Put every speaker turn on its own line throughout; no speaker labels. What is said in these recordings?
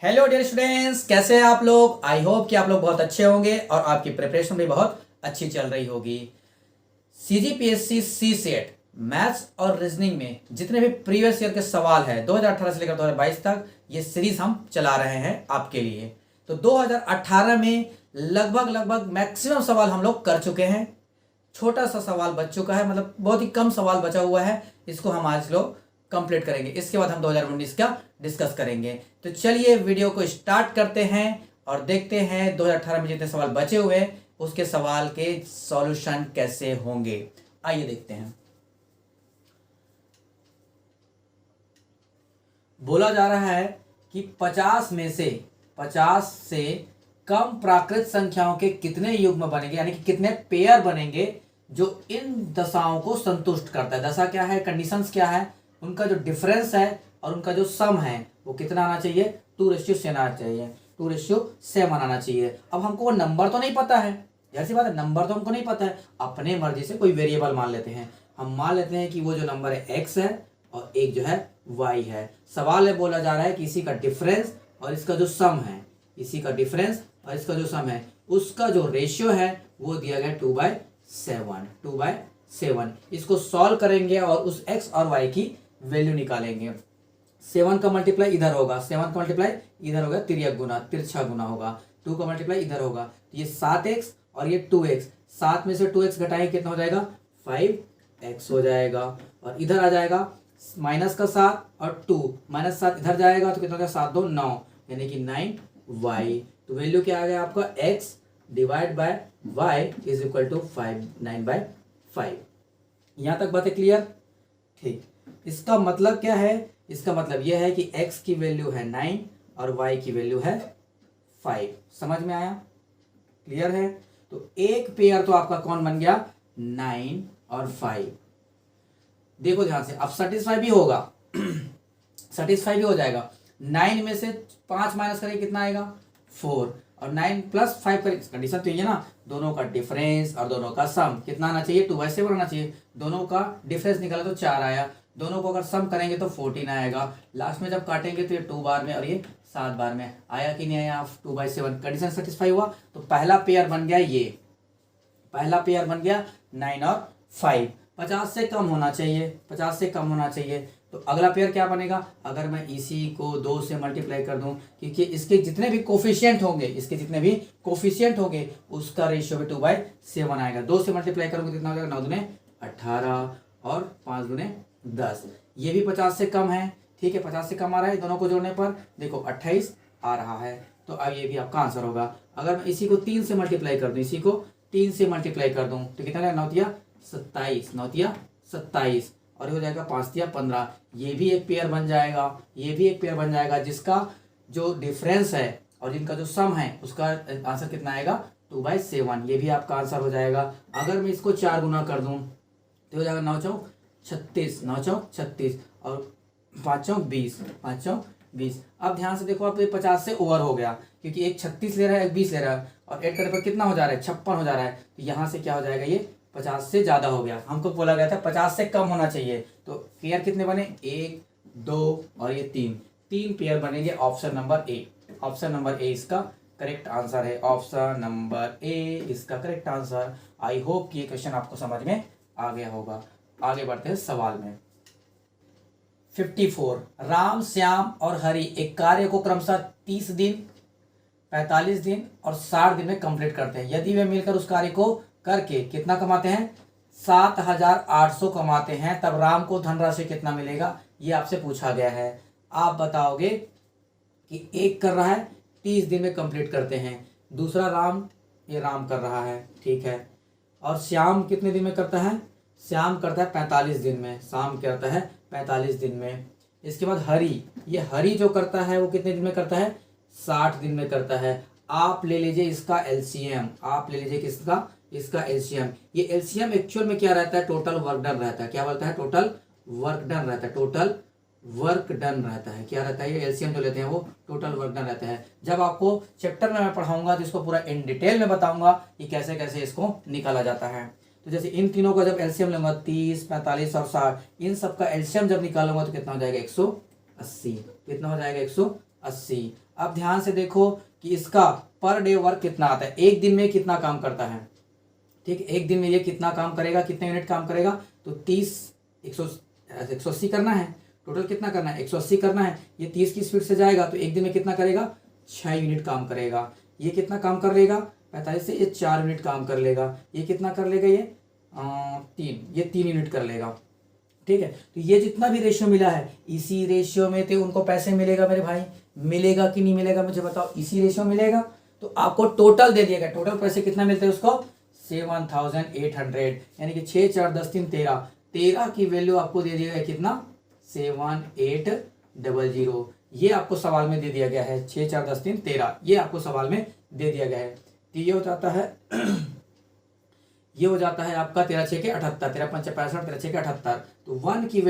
Hello dear students, कैसे हैं आप लोग। आई होप कि आप लोग बहुत अच्छे होंगे और आपकी प्रिपरेशन भी बहुत अच्छी चल रही होगी। सीजीपीएससी सी सेट मैथ्स और रीजनिंग में जितने भी प्रीवियस ईयर के सवाल हैं 2018 से लेकर 2022 तक, ये सीरीज हम चला रहे हैं आपके लिए। तो 2018 में लगभग मैक्सिमम सवाल हम लोग कर चुके हैं। छोटा सा सवाल बच चुका है, मतलब बहुत ही कम सवाल बचा हुआ है। इसको हम आज लोग कंप्लीट करेंगे। इसके बाद हम 2019 का डिस्कस करेंगे। तो चलिए वीडियो को स्टार्ट करते हैं और देखते हैं 2018 में जितने सवाल बचे हुए हैं उसके सवाल के सॉल्यूशन कैसे होंगे। आइए देखते हैं। बोला जा रहा है कि 50 से कम प्राकृत संख्याओं के कितने युग्म बनेंगे, यानी कि कितने पेयर बनेंगे जो इन दशाओं को संतुष्ट करता है। दशा क्या है, कंडीशंस क्या है, उनका जो डिफरेंस है और उनका जो सम है वो कितना आना चाहिए, 2:7 आना चाहिए, 2:7 आना चाहिए। अब हमको वो नंबर तो नहीं पता है, जैसी बात है, नंबर तो हमको नहीं पता है। अपने मर्जी से कोई वेरिएबल मान लेते हैं। हम मान लेते हैं कि वो जो नंबर है x है और एक जो है y है। सवाल में बोला जा रहा है कि इसी का डिफरेंस और इसका जो सम है, इसी का डिफरेंस और इसका जो सम है उसका जो रेशियो है वो दिया गया 2/7। इसको सॉल्व करेंगे और उस x और y की वैल्यू निकालेंगे। 7 का मल्टीप्लाई इधर होगा, 7 का मल्टीप्लाई इधर होगा, तिरछा गुना होगा। 2 का मल्टीप्लाई इधर होगा, तो ये 7x और ये 2x। 7 में से 2x घटाएंगे कितना हो जाएगा, 5x हो जाएगा। और इधर आ जाएगा माइनस का 7 और 2 -7 इधर जाएगा तो कितना हो जाएगा, 7 2 9, यानी कि 9y। तो वैल्यू क्या आ गया आपका, x divide by y is equal to 9/5। यहां तक बातें क्लियर। ठीक, इसका मतलब क्या है, इसका मतलब यह है कि x की वैल्यू है 9 और y की वैल्यू है 5। समझ में आया, क्लियर है। तो एक पेयर तो आपका कौन बन गया, 9 और 5। देखो ध्यान से, अब सेटिस्फाई भी होगा सेटिस्फाई भी हो जाएगा। 9 में से 5 माइनस करेंगे कितना आएगा, 4, और 9 + 5 करेंगे। कंडीशन तो ये ना, दोनों का डिफरेंस और दोनों का सम कितना आना चाहिए, 2/7 आना चाहिए। दोनों का डिफरेंस निकाला तो 4 आया, दोनों को अगर सम करेंगे तो 14 आएगा। लास्ट में जब काटेंगे तो ये 2 बार में और ये 7 बार में आया कि नहीं आया, 2/7। कंडीशन सेटिस्फाई हुआ तो पहला पेयर बन गया, ये पहला पेयर बन गया 9 और 5। 50 से कम होना चाहिए, 50 से कम होना चाहिए। तो अगला पेयर क्या बनेगा, अगर मैं इसी को 2 से मल्टीप्लाई कर दूं, क्योंकि इसके जितने भी कोफिशिएंट होंगे, इसके जितने भी कोफिशिएंट होंगे उसका रेशियो भी 2/7 आएगा। 2 से मल्टीप्लाई करूंगा कितना हो जाएगा, 9 दूने 18 और 5 दूने 10। ये भी 50 से कम है, ठीक है, 50 से कम आ रहा है। दोनों को जोड़ने पर देखो 28 आ रहा है। तो अब ये भी आपका आंसर होगा। अगर मैं इसी को 3 से मल्टीप्लाई कर दूं, इसी को 3 से मल्टीप्लाई कर दूं तो कितना आएगा, 9 27 और ये हो जाएगा 5 15। ये भी एक पेयर बन जाएगा, ये भी एक पेयर बन जाएगा जिसका जो डिफरेंस है और जिनका जो सम है उसका आंसर कितना आएगा, 2/7। ये भी आपका आंसर हो जाएगा। अगर मैं इसको 4 गुना कर दूं तो हो जाएगा 9 चौक 36 और 5 चौक 20। अब ध्यान से देखो, आप ये 50 से ओवर हो गया, क्योंकि एक 36 ले रहा है, एक 20 ले रहा है, और ऐड करने पर कितना हो जा रहा है, 56 हो जा रहा है। तो यहाँ से क्या हो जाएगा, ये 50 से ज्यादा हो गया। हमको बोला गया था 50 से कम होना चाहिए। तो पेयर कितने बने, 1 2 और ये 3 पेयर बनेंगे। ऑप्शन नंबर ए इसका करेक्ट आंसर है। ऑप्शन नंबर ए इसका करेक्ट आंसर। आई होप कि ये क्वेश्चन आपको समझ में आ गया होगा। आगे बढ़ते हैं सवाल में। 54, राम श्याम और हरि एक कार्य को क्रमशः 30 दिन 45 दिन और 60 दिन में कंप्लीट करते हैं। यदि वे मिलकर उस कार्य को करके कितना कमाते हैं, 7,800 कमाते हैं, तब राम को धनराशि कितना मिलेगा, ये आपसे पूछा गया है। आप बताओगे कि एक कर रहा है 30 दिन में कंप्लीट करते हैं, दूसरा राम, ये राम कर रहा है, ठीक है, और श्याम कितने दिन में करता है, श्याम करता है 45 दिन में, शाम करता है 45 दिन में। इसके बाद हरि, ये हरि जो करता है वो कितने दिन में करता है, 60 दिन में करता है। आप ले लीजिए इसका एलसीएम, आप ले लीजिए किसका, इसका एलसीएम। ये एलसीएम एक्चुअल में क्या रहता है, टोटल वर्क डन रहता है। क्या बोलता है, टोटल वर्क डन रहता है, टोटल वर्क डन रहता है। क्या रहता है, ये एलसीएम जो लेते हैं वो टोटल वर्क डन रहता है। जब आपको चैप्टर में मैं पढ़ाऊंगा तो इसको पूरा इन डिटेल में बताऊंगा कि कैसे कैसे इसको निकाला जाता है। तो जैसे इन तीनों का जब एलसीएम लूंगा, 30 45 और 60, इन सब का एलसीएम जब निकालूंगा तो कितना हो जाएगा, 180। कितना हो जाएगा, 180। अब ध्यान से देखो कि इसका पर डे वर्क कितना आता है, एक दिन में कितना काम करता है। ठीक है, एक दिन में ये कितना काम करेगा, कितने यूनिट काम करेगा, तो 30 180 करना है, टोटल कितना करना है 180 करना है। ये 30 की स्पीड से जाएगा तो एक दिन में कितना करेगा 6 यूनिट काम करेगा। ये कितना काम कर लेगा 45 से ये 4 यूनिट काम कर लेगा। ये कितना कर लेगा ये 3 यूनिट कर लेगा। ठीक है, तो ये जितना भी रेशियो मिला है इसी रेशियो में तो उनको पैसे मिलेगा मेरे भाई, मिलेगा कि नहीं मिलेगा मुझे बताओ। इसी रेशियो मिलेगा तो आपको टोटल दे दिया गया, टोटल पैसे कितना मिलते हैं उसको 7800, यानी कि 6 4 10 3 13 की वैल्यू आपको दे दिया गया कितना 7800। ये आपको सवाल में दे दिया गया है 6 4 10 3 13, ये आपको सवाल में दे दिया गया है। तो ये हो जाता है ये हो जाता है आपका 13 6 के 78, 13 5 65, 13 6 के 78। तो 1 की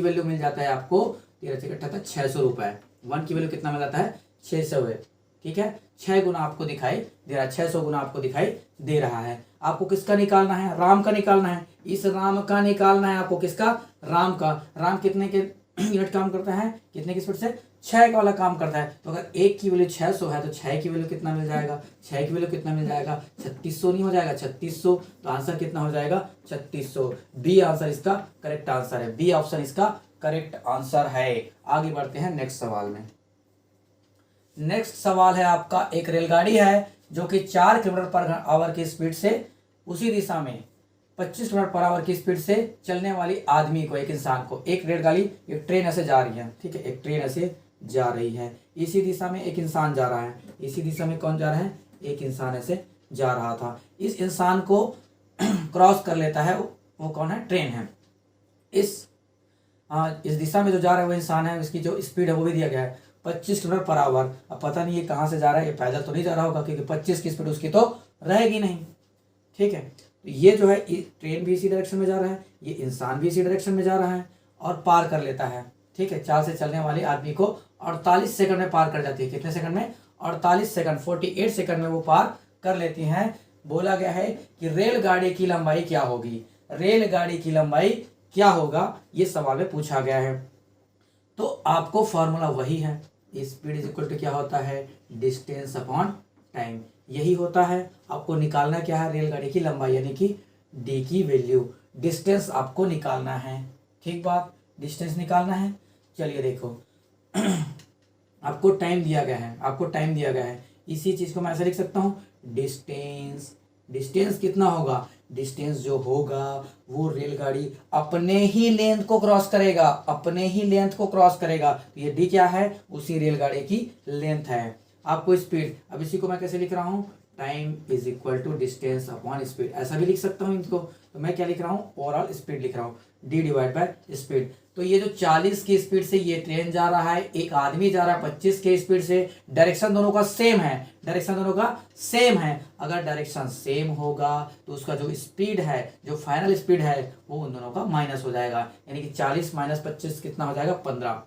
वैल्यू मिल जाता है आपको 13 6 के 78 600 रुपए। 1 की वैल्यू कितना मिल जाता है 600 है। ठीक है, 6 गुना आपको दिखाई दे रहा है, 600 गुना आपको दिखाई दे रहा है। आपको किसका निकालना है, राम का निकालना है। इस राम का निकालना है आपको, किसका, राम का। राम कितने के यूनिट काम करता है, कितने की स्पीड से 6 का वाला काम करता है। तो अगर 1 की वैल्यू 600 है तो 6 की वैल्यू कितना मिल जाएगा, 6 की वैल्यू कितना मिल जाएगा 3600 नहीं हो जाएगा 3600। तो आंसर कितना हो जाएगा 3600। बी आंसर इसका करेक्ट आंसर है, बी ऑप्शन इसका करेक्ट आंसर है। आगे बढ़ते हैं नेक्स्ट सवाल में। नेक्स्ट सवाल है आपका, एक रेलगाड़ी है जो कि 4 किलोमीटर पर आवर की स्पीड से उसी दिशा में 25 किलोमीटर पर आवर की स्पीड से चलने वाली आदमी को, एक इंसान को, एक रेलगाड़ी एक ट्रेन ऐसे जा रही है। ठीक है, एक ट्रेन ऐसे जा रही है, इसी दिशा में एक इंसान जा रहा है, इसी दिशा में कौन जा रहा है, एक इंसान ऐसे जा रहा था। इस इंसान को क्रॉस कर लेता है, वो कौन है, ट्रेन है। इस दिशा में जो जा रहा है वो इंसान है, इसकी जो स्पीड है वो भी दिया गया है 25 किलोमीटर पर आवर। अब पता नहीं ये कहाँ से जा रहा है, ये पैदल तो नहीं जा रहा होगा क्योंकि 25 की स्पीड उसकी तो रहेगी नहीं। ठीक है, तो ये जो है ट्रेन भी इसी डायरेक्शन में जा रहा है, ये इंसान भी इसी डायरेक्शन में जा रहा है और पार कर लेता है। ठीक है, 4 से चलने वाले आदमी को 48 सेकंड में पार कर जाती है। कितने सेकंड में, 48 सेकंड, 48 सेकंड में वो पार कर लेती हैं। बोला गया है कि रेलगाड़ी की लंबाई क्या होगी, रेलगाड़ी की लंबाई क्या होगा, ये सवाल में पूछा गया है। तो आपको फॉर्मूला वही है, स्पीड इज इक्वल टू क्या होता है, डिस्टेंस अपॉन टाइम, यही होता है। आपको निकालना क्या है, रेलगाड़ी की लंबाई यानी कि डी की वैल्यू, डिस्टेंस आपको निकालना है। ठीक बात, डिस्टेंस निकालना है। चलिए देखो आपको टाइम दिया गया है, आपको टाइम दिया गया है, इसी चीज को मैं ऐसे लिख सकता हूँ, डिस्टेंस कितना होगा, डिस्टेंस जो होगा वो रेलगाड़ी अपने ही लेंथ को क्रॉस करेगा, अपने ही लेंथ को क्रॉस करेगा। तो ये डी क्या है, उसी रेलगाड़ी की लेंथ है। आपको स्पीड, अब इसी को मैं कैसे लिख रहा हूँ, time is equal to distance upon speed, ऐसा भी लिख सकता हूँ इनको। तो मैं क्या लिख रहा हूँ, ओवरऑल स्पीड लिख रहा हूँ, डी डिवाइड बाय स्पीड। तो ये जो 40 की स्पीड से ये ट्रेन जा रहा है, एक आदमी जा रहा है 25 की स्पीड से, डायरेक्शन दोनों का सेम है, डायरेक्शन दोनों का सेम है। अगर डायरेक्शन सेम होगा तो उसका जो स्पीड है, जो फाइनल स्पीड है वो उन दोनों का माइनस हो जाएगा, यानी कि 40 माइनस 25 कितना हो जाएगा 15।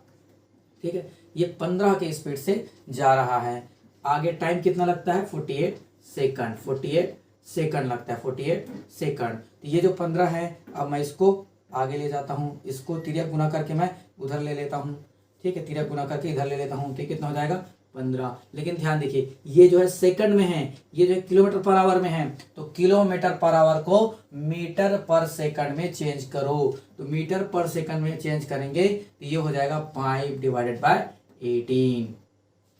ठीक है, ये 15 की स्पीड से जा रहा है। आगे टाइम कितना लगता है 48 सेकंड, 48 सेकंड लगता है, 48 सेकंड। तो ये जो 15 है, अब मैं इसको आगे ले जाता हूँ, इसको तिर्यक गुना करके मैं उधर ले लेता हूँ। ठीक है, तिर्यक गुना करके इधर ले लेता हूँ, तो कितना हो जाएगा 15। लेकिन ध्यान देखिए ये जो है सेकंड में है, ये जो है किलोमीटर पर आवर में है, तो किलोमीटर पर आवर को मीटर पर सेकंड में चेंज करो। तो मीटर पर सेकंड में चेंज करेंगे तो ये हो जाएगा 5 डिवाइडेड बाय 18।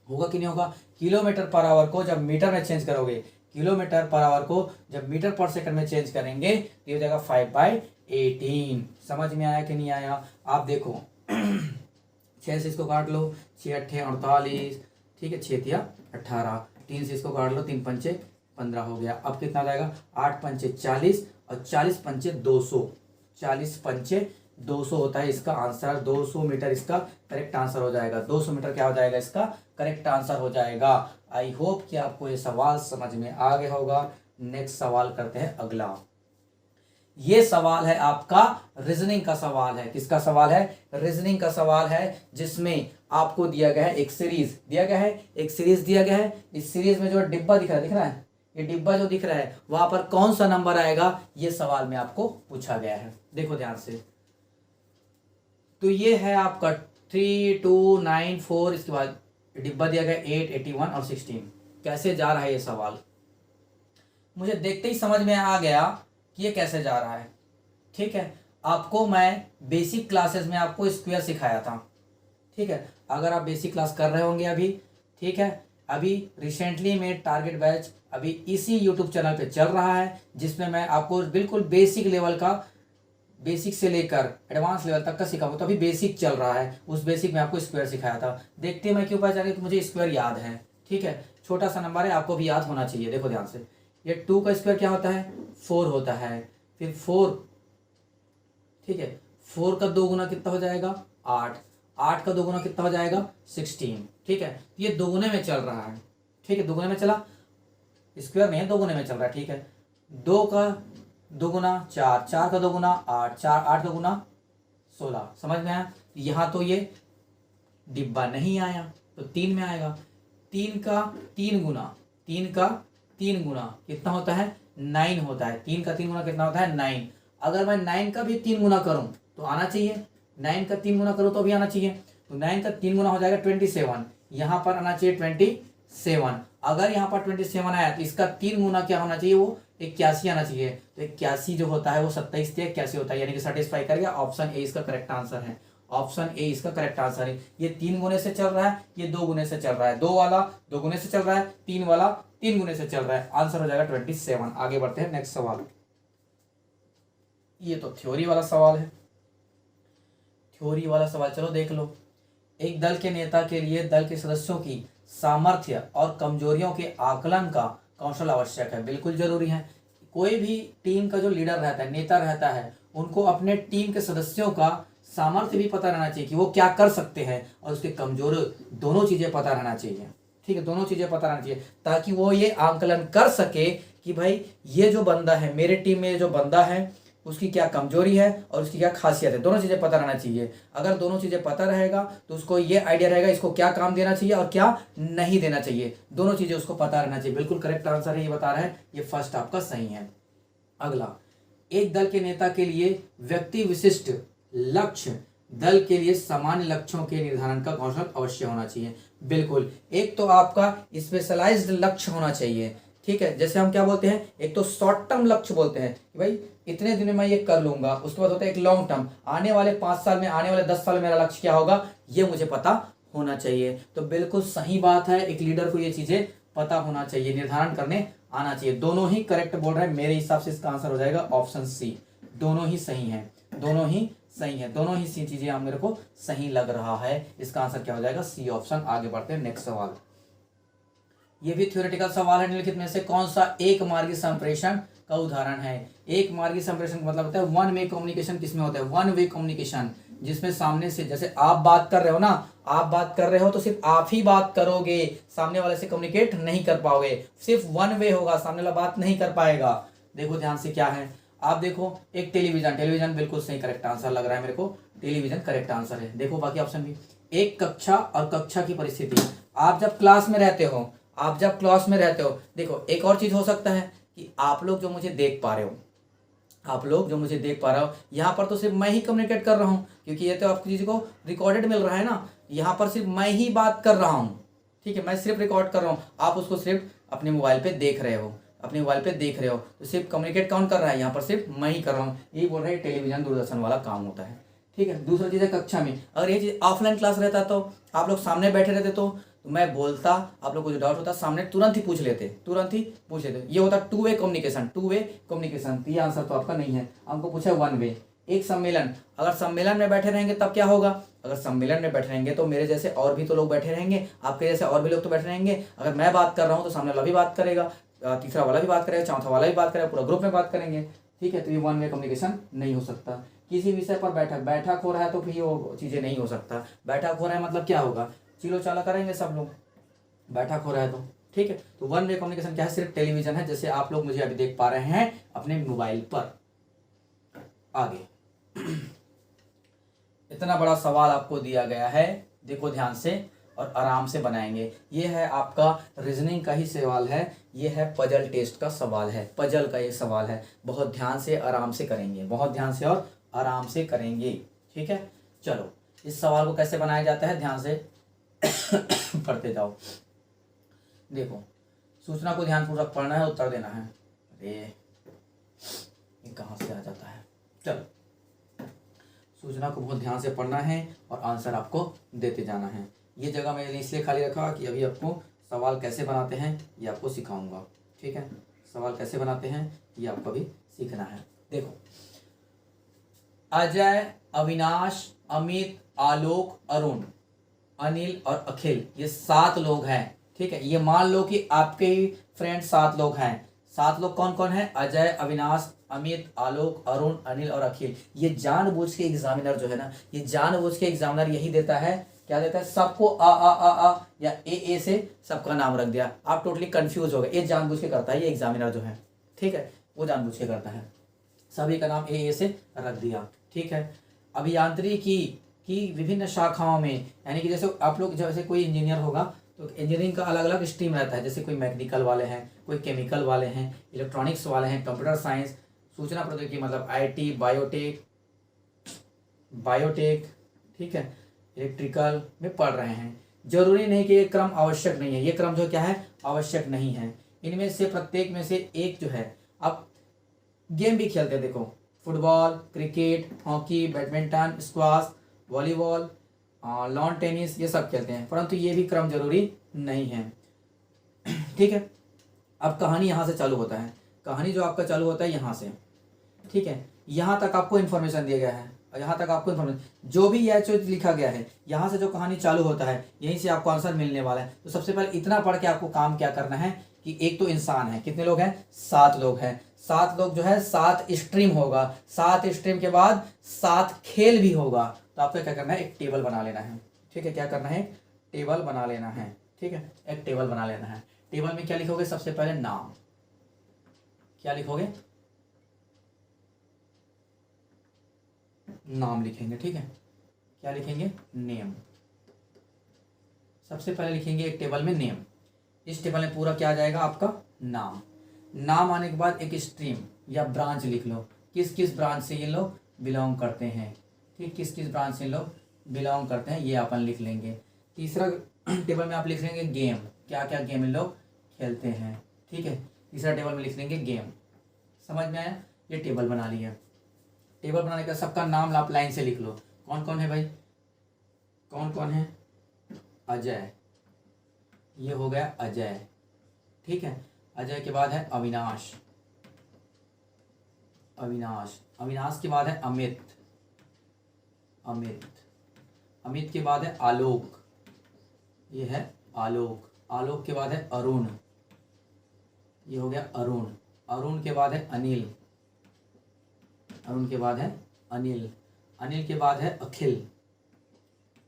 होगा कि नहीं होगा, किलोमीटर पर आवर को जब मीटर में चेंज करोगे, किलोमीटर पर आवर को जब मीटर पर सेकंड में चेंज करेंगे तो ये हो जाएगा 5/18। समझ में आया कि नहीं आया, आप देखो 6 से इसको काट लो, 6 8 48, ठीक है, 6 तिया 18, 3 से इसको काट लो, 3 पंचे 15 हो गया। अब कितना आ जाएगा, 8 पंचे 40 और 40 पंचे 200, 40 पंचे 200 होता है इसका आंसर। 200 मीटर इसका करेक्ट आंसर हो जाएगा, 200 मीटर क्या हो जाएगा इसका करेक्ट आंसर हो जाएगा। आई होप कि आपको ये सवाल समझ में आ गया होगा। नेक्स्ट सवाल करते हैं अगला। ये सवाल है आपका रीजनिंग का सवाल है। किसका सवाल है, रीजनिंग का सवाल है, जिसमें आपको दिया गया है एक सीरीज दिया गया है, एक सीरीज दिया गया है। इस सीरीज में जो डिब्बा दिख रहा है, ये डिब्बा जो दिख रहा है वहां पर कौन सा नंबर आएगा, ये सवाल में आपको पूछा गया है। देखो ध्यान से, तो ये है आपका 3 2 9 4, इसके बाद डिब्बा दिया गया 8, 81 और 16। कैसे जा रहा है ये सवाल, मुझे देखते ही समझ में आ गया कि ये कैसे जा रहा है। ठीक है, आपको मैं बेसिक क्लासेस में आपको स्क्वायर सिखाया था। ठीक है, अगर आप बेसिक क्लास कर रहे होंगे अभी, ठीक है, अभी रिसेंटली में टारगेट बैच अभी इसी यूट्यूब चैनल पे चल रहा है, जिसमें मैं आपको बिल्कुल बेसिक लेवल का, बेसिक से लेकर एडवांस लेवल तक का सिखाऊंगा। तो अभी बेसिक चल रहा है, उस बेसिक में आपको स्क्वायर सिखाया था। देखते हैं मैं क्यों पहचान गया कि मुझे स्क्वायर याद है। ठीक है, छोटा सा नंबर है, आपको भी याद होना चाहिए। देखो ध्यान से, ये 2 का स्क्वायर क्या होता है, 4 होता है। फिर 4, ठीक है, 4 का 2 गुना कितना हो जाएगा, 8। 8 का 2 गुना कितना हो जाएगा, 16। ठीक है, ये दोगुने में चल रहा है। ठीक है, दोगुने में चला, स्क्वायर नहीं है, दोगुने में चल रहा है। ठीक है, 2 का 2 गुना 4, 4 का 2 गुना 8, 4 8 2 गुना 16। समझ में आया। यहाँ तो ये डिब्बा नहीं आया तो 3 में आएगा। 3 का 3 गुना, 3 का 3 गुना कितना होता है, 9 होता है। 3 का 3 गुना कितना होता है, 9। अगर मैं 9 का भी 3 गुना करूं तो आना चाहिए, 9 का 3 गुना करूं तो भी आना चाहिए। तो 9 का 3 गुना हो जाएगा 27। यहाँ पर आना चाहिए 27। अगर यहाँ पर 27 आया तो इसका 3 गुना क्या होना चाहिए, वो 81 आना चाहिए। तो 81 जो होता है वो 27 से 81 होता है, यानी कि सेटिस्फाई कर गया। ऑप्शन ए इसका करेक्ट आंसर है। ऑप्शन ए इसका करेक्ट आंसर है। ये 3 गुने से चल रहा है, ये 2 गुने से चल रहा है। 2 वाला 2 गुने से चल रहा है, 3 वाला 3 गुने से चल रहा है। आंसर हो जाएगा 27। आगे बढ़ते हैं नेक्स्ट सवाल। ये तो थ्योरी वाला सवाल है। थ्योरी वाला सवाल चलो देख लो। एक दल के नेता के लिए दल के सदस्यों की सामर्थ्य और कमजोरियों के आकलन का कौशल आवश्यक है। बिल्कुल जरूरी है। कोई भी टीम का जो लीडर रहता है, नेता रहता है, उनको अपने टीम के सदस्यों का सामर्थ्य भी पता रहना चाहिए कि वो क्या कर सकते हैं, और उसके कमजोर, दोनों चीजें पता रहना चाहिए। ठीक है, दोनों चीजें पता रहना चाहिए ताकि वो ये आंकलन कर सके कि भाई ये जो बंदा है, मेरे टीम में जो बंदा है, उसकी क्या कमजोरी है और उसकी क्या खासियत है। दोनों चीजें पता रहना चाहिए। अगर दोनों चीजें पता रहेगा तो उसको ये आइडिया रहेगा इसको क्या काम देना चाहिए और क्या नहीं देना चाहिए। दोनों चीजें उसको पता रहना चाहिए। बिल्कुल करेक्ट आंसर है, ये बता रहा है, ये फर्स्ट आपका सही है। अगला, एक दल के नेता के लिए व्यक्ति विशिष्ट लक्ष्य, दल के लिए सामान्य लक्ष्यों के निर्धारण का कौशल अवश्य होना चाहिए। बिल्कुल, एक तो आपका स्पेशलाइज्ड लक्ष्य होना चाहिए। ठीक है, जैसे हम क्या बोलते हैं, एक तो शॉर्ट टर्म लक्ष्य बोलते हैं कि भाई इतने दिन में मैं ये कर लूंगा। उसके बाद होता है एक लॉन्ग टर्म, आने वाले 5 साल में, आने वाले 10 साल में मेरा लक्ष्य क्या होगा, ये मुझे पता होना चाहिए। तो बिल्कुल सही बात है, एक लीडर को ये चीजें पता होना चाहिए, निर्धारण करने आना चाहिए। दोनों ही करेक्ट बोल रहे हैं। मेरे हिसाब से इसका आंसर हो जाएगा ऑप्शन सी। दोनों ही सही है, दोनों ही सही है, दोनों ही सी चीजें मेरे को सही लग रहा है। इसका आंसर क्या हो जाएगा, सी ऑप्शन। आगे बढ़ते हैं नेक्स्ट सवाल। ये भी थ्योरेटिकल सवाल है। निम्नलिखित में से कौन सा एक मार्गी संप्रेषण का उदाहरण है। एक मार्गी संप्रेषण का मतलब होता है वन वे कम्युनिकेशन। किसमें होता है, वन वे कम्युनिकेशन, जिसमें सामने से, जैसे आप बात कर रहे हो ना, आप बात कर रहे हो तो सिर्फ आप ही बात करोगे, सामने वाले से कम्युनिकेट नहीं कर पाओगे। सिर्फ वन वे होगा, सामने वाला बात नहीं कर पाएगा। देखो ध्यान से क्या है, आप देखो एक टेलीविजन, टेलीविजन बिल्कुल सही करेक्ट आंसर लग रहा है मेरे को, टेलीविजन करेक्ट आंसर है। देखो बाकी ऑप्शन भी। एक कक्षा और कक्षा की परिस्थिति, आप जब क्लास में रहते हो, आप जब क्लास में रहते हो, देखो एक और चीज हो सकता है कि आप लोग जो मुझे देख पा रहे हो, आप लोग जो मुझे देख पा रहे हो, यहाँ पर तो सिर्फ मैं ही कम्युनिकेट कर रहा हूँ, क्योंकि ये तो आपको चीज को रिकॉर्डेड मिल रहा है ना। यहाँ पर सिर्फ मैं ही बात कर रहा हूँ। ठीक है, मैं सिर्फ रिकॉर्ड कर रहा हूँ, आप उसको सिर्फ अपने मोबाइल पे देख रहे हो, अपने मोबाइल पे देख रहे हो। तो सिर्फ कम्युनिकेट कौन कर रहा है, यहाँ पर सिर्फ मैं ही कर रहा हूँ। यही बोल रहे हैं टेलीविजन दूरदर्शन वाला काम होता है। ठीक है, दूसरा चीज है कक्षा में। अगर ये चीज ऑफलाइन क्लास रहता तो आप लोग सामने बैठे रहते तो मैं बोलता, आप लोग को जो डाउट होता सामने तुरंत ही पूछ लेते, तुरंत ही पूछ लेते। ये होता two way communication, two way communication. ये आंसर तो आपका नहीं है, हमको पूछा है वन वे। एक सम्मेलन, अगर सम्मेलन में बैठे रहेंगे तब क्या होगा, अगर सम्मेलन में बैठे रहेंगे तो मेरे जैसे और भी तो लोग बैठे रहेंगे, आपके जैसे और भी लोग तो बैठे रहेंगे। अगर मैं बात कर रहा हूँ तो सामने वाला भी बात करेगा, तीसरा वाला भी बात करेगा, चौथा वाला भी बात करेगा, पूरा ग्रुप में बात करेंगे। ठीक है, तो ये वन वे कम्युनिकेशन नहीं हो सकता। किसी विषय पर बैठक हो रहा है तो फिर वो चीजें नहीं हो सकता। बैठक हो रहा है मतलब क्या होगा, चिलो चाला करेंगे सब लोग, बैठक हो रहा है तो। ठीक है, तो वन वे कम्युनिकेशन क्या है, सिर्फ टेलीविजन है, जैसे आप लोग मुझे अभी देख पा रहे हैं अपने मोबाइल पर। आगे इतना बड़ा सवाल आपको दिया गया है, देखो ध्यान से और आराम से बनाएंगे। ये है आपका रीजनिंग का ही सवाल है, ये है पजल टेस्ट का सवाल है, पजल का ये सवाल है। बहुत ध्यान से आराम से करेंगे, बहुत ध्यान से और आराम से करेंगे। ठीक है, चलो इस सवाल को कैसे बनाया जाता है, ध्यान से पढ़ते जाओ। देखो, सूचना को ध्यानपूर्वक पढ़ना है, उत्तर देना है। अरे ये कहाँ से आ जाता है। चलो, सूचना को बहुत ध्यान से पढ़ना है और आंसर आपको देते जाना है। ये जगह मैंने इसलिए खाली रखा कि अभी आपको सवाल कैसे बनाते हैं ये आपको सिखाऊंगा। ठीक है, सवाल कैसे बनाते हैं ये आपको अभी सीखना है। देखो, अजय, अविनाश, अमित, आलोक, अरुण, अनिल और अखिल, ये 7 लोग हैं। ठीक है, ये मान लो कि आपके ही फ्रेंड 7 लोग हैं। 7 लोग कौन कौन है? अजय, अविनाश, अमित, आलोक, अरुण, अनिल और अखिल। ये जानबूझ के एग्जामिनर जो है ना, ये जानबूझ के एग्जामिनर यही देता है, क्या देता है, सबको आ या ए से सबका नाम रख दिया, आप टोटली कंफ्यूज हो गए। ये जानबूझ के करता है ये एग्जामिनर जो है। ठीक है, वो जानबूझ के करता है, सभी का नाम ए से रख दिया। ठीक है, अभियांत्रिकी की विभिन्न शाखाओं में, यानी कि जैसे आप लोग जैसे कोई इंजीनियर होगा तो इंजीनियरिंग का अलग अलग स्ट्रीम रहता है। जैसे कोई मैकेनिकल वाले हैं, कोई केमिकल वाले हैं, इलेक्ट्रॉनिक्स वाले हैं, कंप्यूटर साइंस, सूचना प्रौद्योगिकी मतलब आईटी, बायोटेक, ठीक है, इलेक्ट्रिकल में पढ़ रहे हैं। जरूरी नहीं कि ये क्रम आवश्यक नहीं है, ये क्रम जो क्या है, आवश्यक नहीं है। इनमें से प्रत्येक में से एक जो है, आप गेम भी खेलते हैं। देखो, football, cricket, hockey, badminton, squash, volleyball, lawn tennis, ये सब खेलते हैं, परंतु ये भी क्रम जरूरी नहीं है। ठीक है, अब कहानी यहाँ से चालू होता है। कहानी जो आपका चालू होता है यहाँ से। ठीक है, यहाँ तक आपको इन्फॉर्मेशन दिया गया है, यहाँ तक आपको इन्फॉर्मेशन जो भी यह जो लिखा गया है, यहाँ से जो कहानी चालू होता है यहीं से आपको आंसर मिलने वाला है। तो सबसे पहले इतना पढ़ के आपको काम क्या करना है कि एक तो इंसान है, कितने लोग हैं, 7 लोग हैं। 7 लोग जो है 7 स्ट्रीम होगा, 7 स्ट्रीम के बाद 7 खेल भी होगा। तो आपको क्या करना है, एक टेबल बना लेना है। ठीक है, क्या करना है, टेबल बना लेना है। ठीक है, एक टेबल बना लेना है। टेबल में क्या लिखोगे, सबसे पहले नाम, क्या लिखोगे, नाम लिखेंगे। ठीक है, क्या लिखेंगे, नेम। सबसे पहले लिखेंगे एक टेबल में नेम। इस टेबल में पूरा क्या आ जाएगा, आपका नाम। नाम आने के बाद एक स्ट्रीम या ब्रांच लिख लो, किस किस ब्रांच से ये लोग बिलोंग करते हैं। ठीक, किस किस ब्रांच से लोग बिलोंग करते हैं ये अपन लिख लेंगे। तीसरा टेबल में आप लिख लेंगे गेम, क्या क्या गेम लोग खेलते हैं। ठीक है, तीसरा टेबल में लिख लेंगे गेम। समझ में आया, ये टेबल बना लिया। टेबल बनाने का सबका नाम आप लाइन से लिख लो। कौन कौन है भाई, कौन कौन है, अजय, ये हो गया अजय। ठीक है, अजय के बाद है अविनाश, अविनाश के बाद है अमित, अमित के बाद है आलोक, ये है आलोक के बाद है अरुण, ये हो गया अरुण के बाद है अनिल, के बाद है अनिल के बाद है अखिल,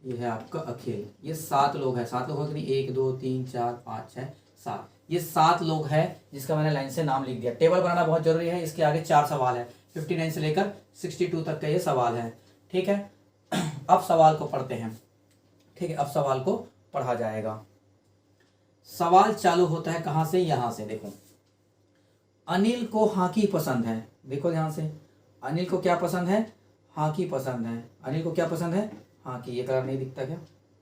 ये है आपका अखिल। ये 7 लोग हैं। 7 लोग हैं कि नहीं, 1 2 3 4 5 6 7, ये 7 लोग हैं जिसका मैंने लाइन से नाम लिख दिया। टेबल बनाना बहुत जरूरी है। इसके आगे 4 सवाल है, 59 से लेकर 62 तक का ये सवाल है। ठीक है, अब सवाल को पढ़ते हैं। ठीक है, अब सवाल को पढ़ा जाएगा। सवाल चालू होता है कहाँ से, यहाँ से। देखो, अनिल को हॉकी पसंद है। देखो ध्यान से, अनिल को क्या पसंद है, हॉकी पसंद है। अनिल को क्या पसंद है, हॉकी। ये कलर नहीं दिखता क्या,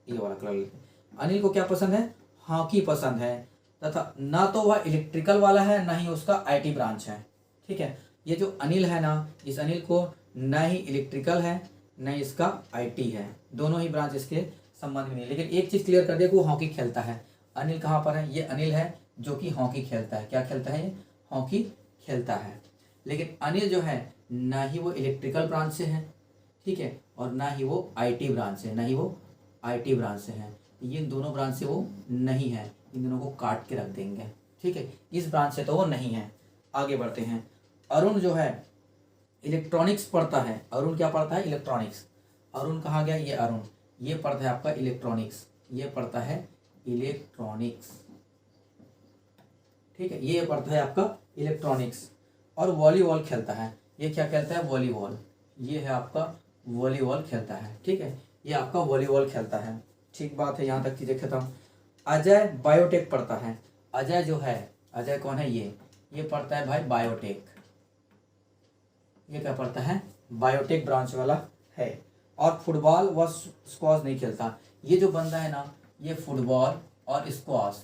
ये वाला कलर लिखते हैं। अनिल को क्या पसंद है, हॉकी पसंद है, तथा ना तो वह इलेक्ट्रिकल वाला है ना ही उसका आईटी ब्रांच है। ठीक है, ये जो अनिल है ना, इस अनिल को ना ही इलेक्ट्रिकल है ना ही इसका आईटी है, दोनों ही ब्रांच इसके संबंध में नहीं। लेकिन एक चीज क्लियर कर दिया कि वो हॉकी खेलता है। अनिल कहाँ पर है, ये अनिल है जो कि हॉकी खेलता है। क्या खेलता है, हॉकी खेलता है। लेकिन अनिल जो है ना ही वो इलेक्ट्रिकल ब्रांच से है, ठीक है, और ना ही वो आईटी ब्रांच से, है। ये दोनों ब्रांच से वो नहीं है, इन दोनों को काट के रख देंगे। ठीक है, इस ब्रांच से तो वो नहीं है। आगे बढ़ते हैं। अरुण जो है इलेक्ट्रॉनिक्स पढ़ता है। अरुण क्या पढ़ता है, इलेक्ट्रॉनिक्स। अरुण कहाँ गया, ये अरुण, ये पढ़ता है आपका इलेक्ट्रॉनिक्स, ये पढ़ता है इलेक्ट्रॉनिक्स। ठीक है, ये पढ़ता है आपका इलेक्ट्रॉनिक्स और वॉलीबॉल खेलता है। ये क्या खेलता है, वॉलीबॉल। ये है आपका वॉलीबॉल खेलता है। ठीक है, ये आपका वॉलीबॉल खेलता है। ठीक बात है, यहाँ तक चीजें खत्म। अजय बायोटेक पढ़ता है। अजय जो है, अजय कौन है, ये पढ़ता है भाई बायोटेक। ये क्या पढ़ता है, बायोटेक ब्रांच वाला है। और फुटबॉल व स्क्वॉश नहीं खेलता। ये जो बंदा है ना, ये फुटबॉल और स्क्वाश,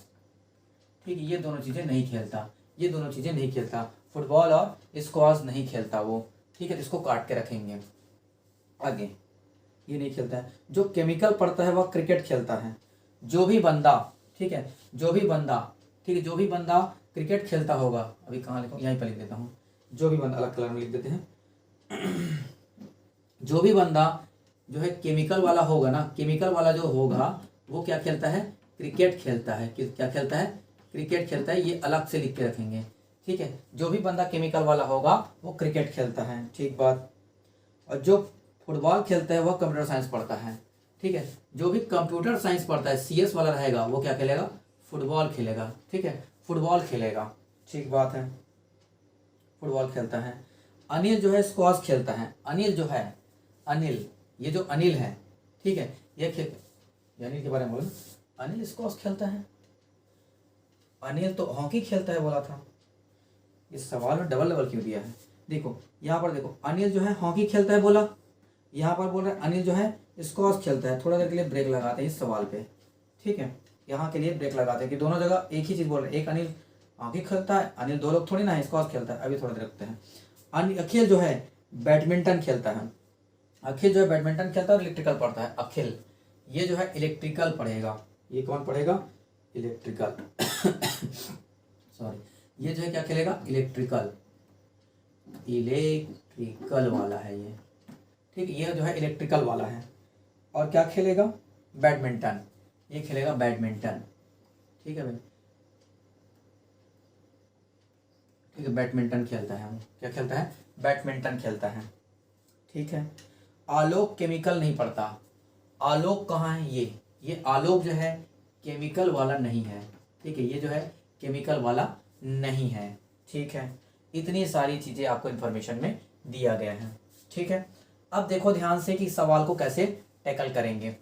ठीक है, ये दोनों चीज़ें नहीं खेलता, ये दोनों चीज़ें नहीं खेलता, फुटबॉल और स्क्वाश नहीं खेलता वो, ठीक है, तो इसको काट के रखेंगे। आगे ये नहीं खेलता है। जो केमिकल पड़ता है वह क्रिकेट खेलता है। जो भी बंदा, ठीक है, जो भी बंदा, ठीक है, जो भी बंदा क्रिकेट खेलता होगा, अभी कहाँ लिखूँ, यहीं पर लिख देता हूँ, जो भी बंदा, अलग कलर में लिख देते हैं। जो भी बंदा जो है केमिकल वाला होगा ना, केमिकल वाला जो होगा वो क्या खेलता है, क्रिकेट खेलता है। क्या खेलता है, क्रिकेट खेलता है, ये अलग से लिख के रखेंगे, ठीक है। जो भी बंदा केमिकल वाला होगा वो क्रिकेट खेलता है, ठीक बात। और जो फुटबॉल खेलता है वह कंप्यूटर साइंस पढ़ता है, ठीक है। जो भी कंप्यूटर साइंस पढ़ता है, सीएस वाला रहेगा, वो क्या खेलेगा, फुटबॉल खेलेगा, ठीक है, फुटबॉल खेलेगा, ठीक बात है, फुटबॉल खेलता है। अनिल जो है स्क्वाश खेलता है। अनिल जो है, अनिल, ये जो अनिल है, ठीक है, ये अनिल के बारे में बोलो, अनिल स्क्वाश खेलता है। अनिल तो हॉकी खेलता है बोला था। इस सवाल में डबल डबल क्यों दिया है, देखो यहाँ पर देखो, अनिल जो है हॉकी खेलता है बोला, यहाँ पर बोल रहे हैं अनिल जो है स्क्वाश खेलता है। थोड़ा देर के लिए ब्रेक लगाते हैं इस सवाल पे, ठीक है, यहाँ के लिए ब्रेक लगाते हैं कि दोनों जगह एक ही चीज़ बोल रहे हैं। एक अनिल हॉकी खेलता है, अनिल दो लोग थोड़ी ना है, स्क्वाश खेलता है। अभी थोड़ा देर रखते हैं। अखिल जो है बैडमिंटन खेलता है। अखिल जो है बैडमिंटन खेलता है और इलेक्ट्रिकल पढ़ता है। अखिल ये जो है इलेक्ट्रिकल पढ़ेगा। ये कौन पढ़ेगा, इलेक्ट्रिकल। सॉरी, ये जो है क्या खेलेगा, इलेक्ट्रिकल, इलेक्ट्रिकल वाला है ये, ठीक है, ये जो है इलेक्ट्रिकल वाला है। और क्या खेलेगा, बैडमिंटन, ये खेलेगा बैडमिंटन, ठीक है भाई, ठीक है, बैडमिंटन खेलता है। क्या खेलता है, बैडमिंटन खेलता है, ठीक है। आलोक केमिकल नहीं पढ़ता। आलोक कहाँ है, ये आलोक जो है केमिकल वाला नहीं है, ठीक है, ये जो है केमिकल वाला नहीं है, ठीक है। इतनी सारी चीज़ें आपको इन्फॉर्मेशन में दिया गया है, ठीक है। अब देखो ध्यान से कि सवाल को कैसे टैकल करेंगे।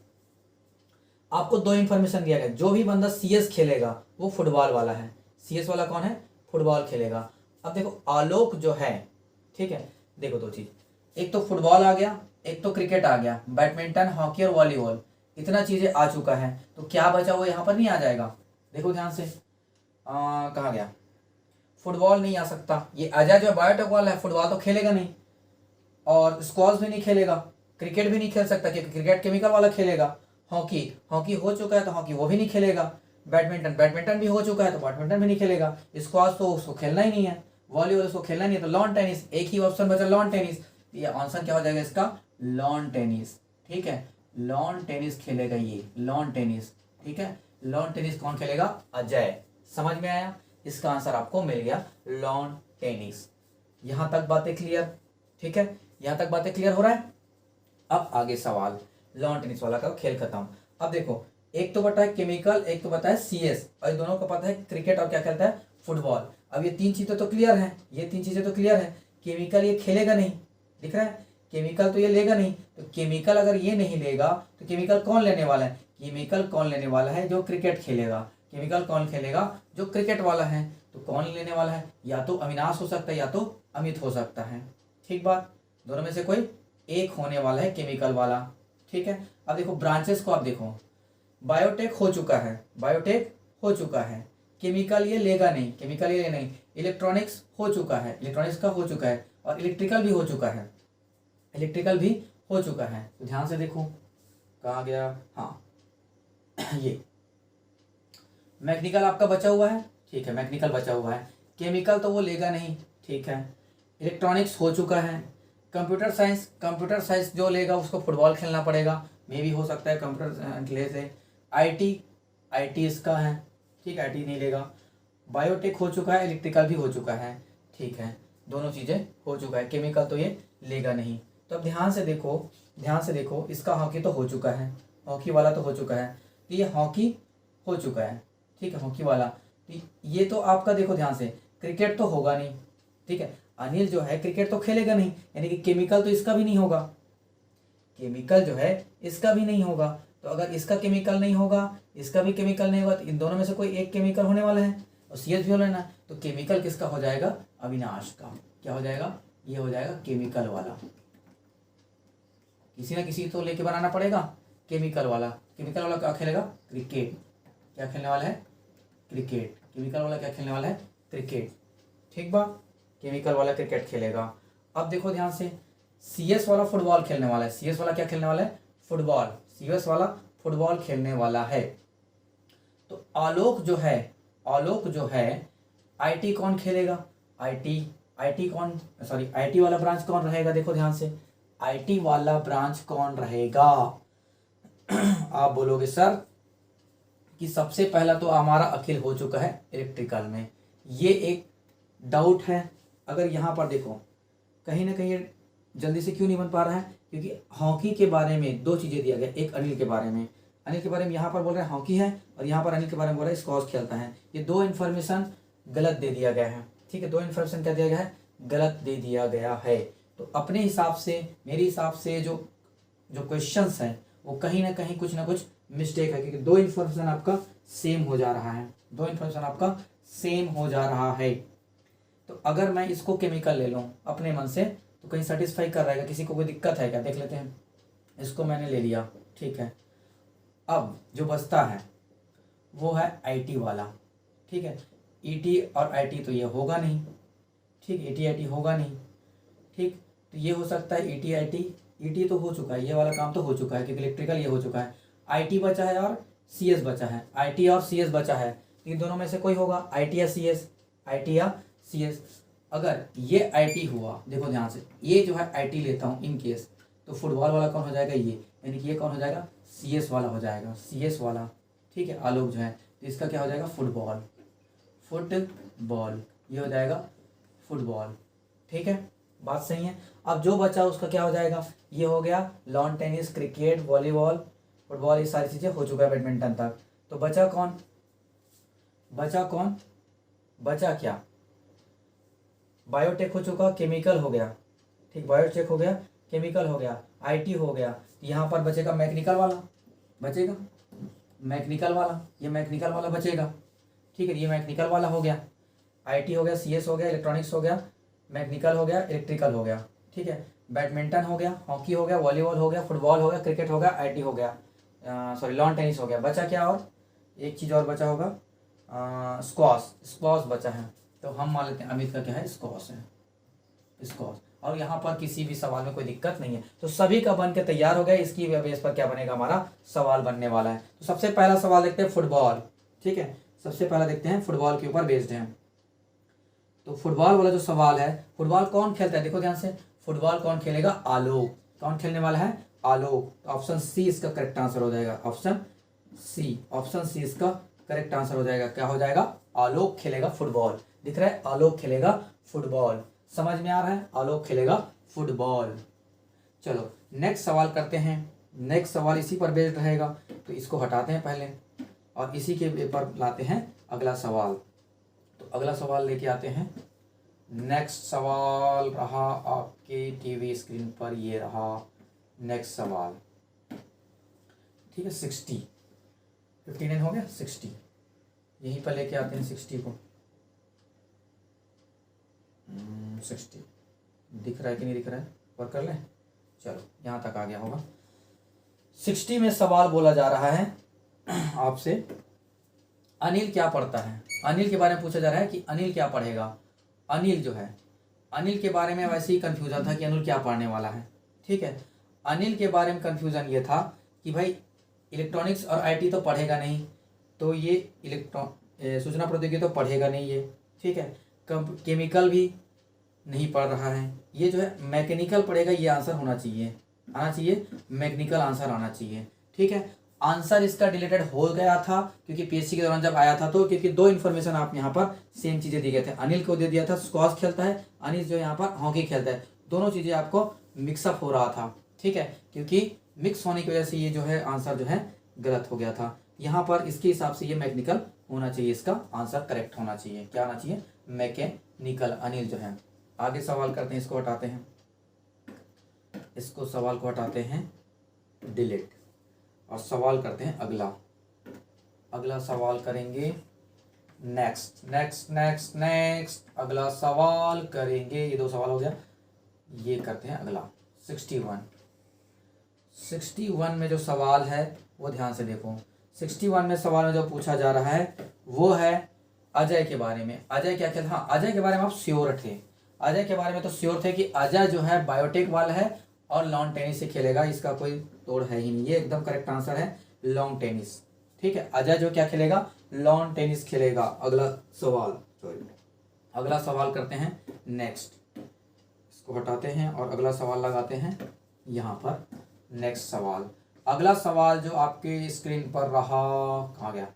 आपको दो इन्फॉर्मेशन दिया गया, जो भी बंदा सीएस खेलेगा वो फुटबॉल वाला है। सीएस वाला कौन है, फुटबॉल खेलेगा। अब देखो आलोक जो है, ठीक है, देखो दो चीज, एक तो फुटबॉल आ गया, एक तो क्रिकेट आ गया, बैडमिंटन, हॉकी और वॉलीबॉल, इतना चीजें आ चुका है, तो क्या बचा वो यहाँ पर नहीं आ जाएगा। देखो ध्यान से, कहाँ गया, फुटबॉल नहीं आ सकता, ये आ जाए जो बायोटेक वाला है, फुटबॉल तो खेलेगा नहीं, और स्क्वॉश भी नहीं खेलेगा, क्रिकेट भी नहीं खेल सकता क्योंकि क्रिकेट केमिकल वाला खेलेगा। हॉकी, हॉकी हो चुका है तो हॉकी वो भी नहीं खेलेगा। बैडमिंटन, बैडमिंटन भी हो चुका है तो बैडमिंटन भी नहीं खेलेगा। स्क्वॉश तो उसको खेलना ही नहीं है, वॉलीबॉल उसको खेलना नहीं है, तो लॉन टेनिस, एक ही ऑप्शन बचा लॉन टेनिस, ये आंसर क्या हो जाएगा इसका, लॉन टेनिस, ठीक है, लॉन टेनिस खेलेगा ये, लॉन टेनिस, ठीक है। लॉन टेनिस कौन खेलेगा, अजय। समझ में आया, इसका आंसर आपको मिल गया लॉन टेनिस। यहां तक बातें क्लियर, ठीक है, यहां तक बातें क्लियर हो रहा है। अब आगे सवाल, लॉन टेनिस वाला का खेल खत्म। अब देखो, एक तो पता है केमिकल, एक तो पता है सीएस, और दोनों को पता है क्रिकेट और क्या खेलता है, फुटबॉल। अब ये तीन चीजें तो क्लियर है, ये तीन चीजें तो क्लियर है। केमिकल ये खेलेगा नहीं, दिख रहा है, केमिकल तो ये लेगा नहीं, तो केमिकल अगर ये नहीं लेगा तो केमिकल कौन लेने वाला है, केमिकल कौन लेने वाला है, जो क्रिकेट खेलेगा। केमिकल कौन खेलेगा, जो क्रिकेट वाला है, तो कौन लेने वाला है, या तो अविनाश हो सकता है या तो अमित हो सकता है, ठीक बात, दोनों में से कोई एक होने वाला है केमिकल वाला, ठीक है। अब देखो ब्रांचेस को आप देखो, बायोटेक हो चुका है, बायोटेक हो चुका है, केमिकल ये लेगा नहीं, केमिकल ये नहीं, इलेक्ट्रॉनिक्स हो चुका है, इलेक्ट्रॉनिक्स का हो चुका है, और इलेक्ट्रिकल भी हो चुका है, इलेक्ट्रिकल भी हो चुका है। तो ध्यान से देखो, कहाँ गया, हाँ ये मैकेनिकल आपका बचा हुआ है, ठीक है, मैकेनिकल बचा हुआ है, केमिकल तो वो लेगा नहीं, ठीक है। इलेक्ट्रॉनिक्स हो चुका है, कंप्यूटर साइंस, कंप्यूटर साइंस जो लेगा उसको फुटबॉल खेलना पड़ेगा, मे भी हो सकता है कंप्यूटर ले से। आईटी, आईटी इसका है, ठीक है, आईटी नहीं लेगा। बायोटेक हो चुका है, इलेक्ट्रिकल भी हो चुका है, ठीक है, दोनों चीज़ें हो चुका है, केमिकल तो ये लेगा नहीं। तो अब ध्यान से देखो, ध्यान से देखो, इसका हॉकी तो हो चुका है, हॉकी वाला तो हो चुका है, तो ये हॉकी हो चुका है, ठीक है, हॉकी वाला। तो ये तो आपका देखो ध्यान से, क्रिकेट तो होगा नहीं, ठीक है, अनिल जो है क्रिकेट तो खेलेगा नहीं, यानी कि केमिकल तो इसका भी नहीं होगा, केमिकल जो है इसका भी नहीं होगा। तो अगर इसका केमिकल नहीं होगा, इसका भी केमिकल नहीं होगा, तो इन दोनों में से कोई एक केमिकल होने वाला है, और सीएच भी होना है, तो केमिकल किसका हो जाएगा, अविनाश का। क्या हो जाएगा, ये हो जाएगा केमिकल वाला। किसी ना किसी तो लेके बनाना पड़ेगा, केमिकल वाला क्या खेलेगा? क्रिकेट। क्या खेलने वाला है? क्रिकेट। केमिकल वाला क्या खेलने वाला है? क्रिकेट। ठीक बा, केमिकल वाला क्रिकेट खेलेगा। अब देखो ध्यान से, CS वाला फुटबॉल खेलने वाला है। CS वाला क्या खेलने वाला है? फुटबॉल। CS वाला फुटबॉल खेलने वाला है। तो आलोक जो है IT कौन खेलेगा? IT वाला ब्रांच कौन रहेगा? देखो ध्यान से, IT वाला ब्रांच कौन रहेगा? आप बोलोगे सर कि सबसे पहला तो हमारा अखिल हो चुका है इलेक्ट्रिकल में, ये एक डाउट है। अगर यहाँ पर देखो कहीं ना कहीं जल्दी से क्यों नहीं बन पा रहा है? क्योंकि हॉकी के बारे में दो चीज़ें दिया गया, एक अनिल के बारे में यहाँ पर बोल रहे हैं हॉकी है, और यहाँ पर अनिल के बारे में बोल रहे हैं स्क्वॉश खेलता है। ये दो इन्फॉर्मेशन गलत दे दिया गया है। ठीक है, दो इन्फॉर्मेशन क्या दिया गया है? गलत दे दिया गया है। तो अपने हिसाब से, मेरे हिसाब से जो क्वेश्चंस हैं वो कहीं ना कहीं कुछ ना कुछ मिस्टेक है, क्योंकि दो इन्फॉर्मेशन आपका सेम हो जा रहा है। तो अगर मैं इसको केमिकल ले लूँ अपने मन से तो कहीं सेटिस्फाई कर रहेगा? किसी को कोई दिक्कत है क्या? देख लेते हैं। इसको मैंने ले लिया, ठीक है। अब जो बचता है वो है IT वाला। ठीक है, ET और IT तो ये होगा नहीं। ठीक, ET IT होगा नहीं। ठीक, तो ये हो सकता है ET तो हो चुका है, ये वाला काम तो हो चुका है क्योंकि इलेक्ट्रिकल ये हो चुका है। IT बचा है और CS बचा है। IT और CS बचा है, इन दोनों में से कोई होगा, IT या CS। अगर ये IT हुआ, देखो ध्यान से, ये जो है IT लेता हूँ इन केस, तो फुटबॉल वाला कौन हो जाएगा? ये, यानी कि ये कौन हो जाएगा? CS वाला हो जाएगा, CS वाला। ठीक है, आलोक जो है तो इसका क्या हो जाएगा? फुटबॉल। ये हो जाएगा फुटबॉल। ठीक है, बात सही है। अब जो बचा उसका क्या हो जाएगा? ये हो गया lawn tennis, cricket, volleyball, football, ये सारी चीज़ें हो चुका है बैडमिंटन तक। तो बचा कौन? बचा क्या? बायोटेक हो चुका, केमिकल हो गया। ठीक, बायोटेक हो गया, केमिकल हो गया, IT हो गया। यहाँ पर बचेगा मैकेनिकल वाला, ये मैकेनिकल वाला बचेगा। ठीक है, ये मैकेनिकल वाला हो गया। IT हो गया, CS हो गया, इलेक्ट्रॉनिक्स हो गया, मैकेनिकल हो गया, इलेक्ट्रिकल हो गया। ठीक है, बैडमिंटन हो गया, हॉकी हो गया, वॉलीबॉल हो गया, फुटबॉल हो गया, क्रिकेट हो गया, IT हो गया, लॉन टेनिस हो गया। बचा क्या? और एक चीज़ और बचा होगा, स्क्वॉश बचा है। तो हम मान लेते हैं अमित का क्या है? स्क्वॉश है, स्क्वॉश। और यहाँ पर किसी भी सवाल में कोई दिक्कत नहीं है, तो सभी का बन के तैयार हो गया। इसकी बेस पर क्या बनेगा? हमारा सवाल बनने वाला है। तो सबसे पहला सवाल देखते हैं फुटबॉल। ठीक है, सबसे पहला देखते हैं फुटबॉल के ऊपर बेस्ड है। तो फुटबॉल वाला जो सवाल है, फुटबॉल कौन खेलता है? देखो ध्यान से, फुटबॉल कौन खेलेगा? आलोक। कौन खेलने वाला है? आलोक। तो ऑप्शन C इसका करेक्ट आंसर हो जाएगा। ऑप्शन C इसका करेक्ट आंसर हो जाएगा। क्या हो जाएगा? आलोक खेलेगा फुटबॉल। दिख रहा है? आलोक खेलेगा फुटबॉल। समझ में आ रहा है? आलोक खेलेगा फुटबॉल। चलो नेक्स्ट सवाल करते हैं। नेक्स्ट सवाल इसी पर बेस्ड रहेगा, तो इसको हटाते हैं पहले और इसी के ऊपर लाते हैं अगला सवाल। तो अगला सवाल लेके आते हैं। नेक्स्ट सवाल रहा आपके टीवी स्क्रीन पर, ये रहा नेक्स्ट सवाल। ठीक है, 59 हो गया, 60 यहीं पर लेके आते हैं 60 को। 60 दिख रहा है कि नहीं दिख रहा है? वर्क कर लें। चलो यहाँ तक आ गया होगा। 60 में सवाल बोला जा रहा है आपसे, अनिल क्या पढ़ता है? अनिल के बारे में पूछा जा रहा है कि अनिल क्या पढ़ेगा। अनिल जो है, अनिल के बारे में वैसे ही कन्फ्यूजन था कि अनिल क्या पढ़ने वाला है। ठीक है, अनिल के बारे में कन्फ्यूजन ये था कि भाई इलेक्ट्रॉनिक्स और IT तो पढ़ेगा नहीं, तो ये सूचना प्रौद्योगिकी तो पढ़ेगा नहीं ये। ठीक है, केमिकल भी नहीं पढ़ रहा है, ये जो है मैकेनिकल पढ़ेगा। ये आंसर आना चाहिए, मैकेनिकल आंसर आना चाहिए। ठीक है, आंसर इसका डिलीटेड हो गया था क्योंकि PSC के दौरान जब आया था, तो क्योंकि दो इन्फॉर्मेशन आप यहाँ पर सेम चीज़ें दी गए थे। अनिल को दे दिया था स्क्वॉश खेलता है, अनिल जो यहाँ पर हॉकी खेलता है, दोनों चीज़ें आपको मिक्सअप हो रहा था। ठीक है, क्योंकि मिक्स होने की वजह से ये जो है आंसर जो है गलत हो गया था। यहाँ पर इसके हिसाब से ये मैकेनिकल होना चाहिए, इसका आंसर करेक्ट होना चाहिए। क्या आना चाहिए? मैकेनिकल। अनिल जो है। आगे सवाल करते हैं, इसको हटाते हैं, इसको सवाल को हटाते हैं डिलीट, और सवाल करते हैं अगला सवाल करेंगे नेक्स्ट अगला सवाल करेंगे। ये दो सवाल हो गया, ये करते हैं अगला 61। 61 में जो सवाल है वो ध्यान से देखो। 61 में सवाल में जो पूछा जा रहा है वो है अजय के बारे में। अजय क्या कहता, हाँ अजय के बारे में आप श्योर थे, अजय के बारे में तो श्योर थे कि अजय जो है बायोटेक वाला है और लॉन टेनिस से खेलेगा, इसका कोई तोड़ है ही नहीं, ये एकदम करेक्ट आंसर है लॉन टेनिस। ठीक है, अजय जो क्या खेलेगा, लॉन टेनिस खेलेगा। अगला सवाल, सॉरी अगला सवाल करते हैं नेक्स्ट, इसको हटाते हैं और अगला सवाल लगाते हैं यहाँ पर। नेक्स्ट सवाल, अगला सवाल जो आपके स्क्रीन पर रहा, कहाँ गया,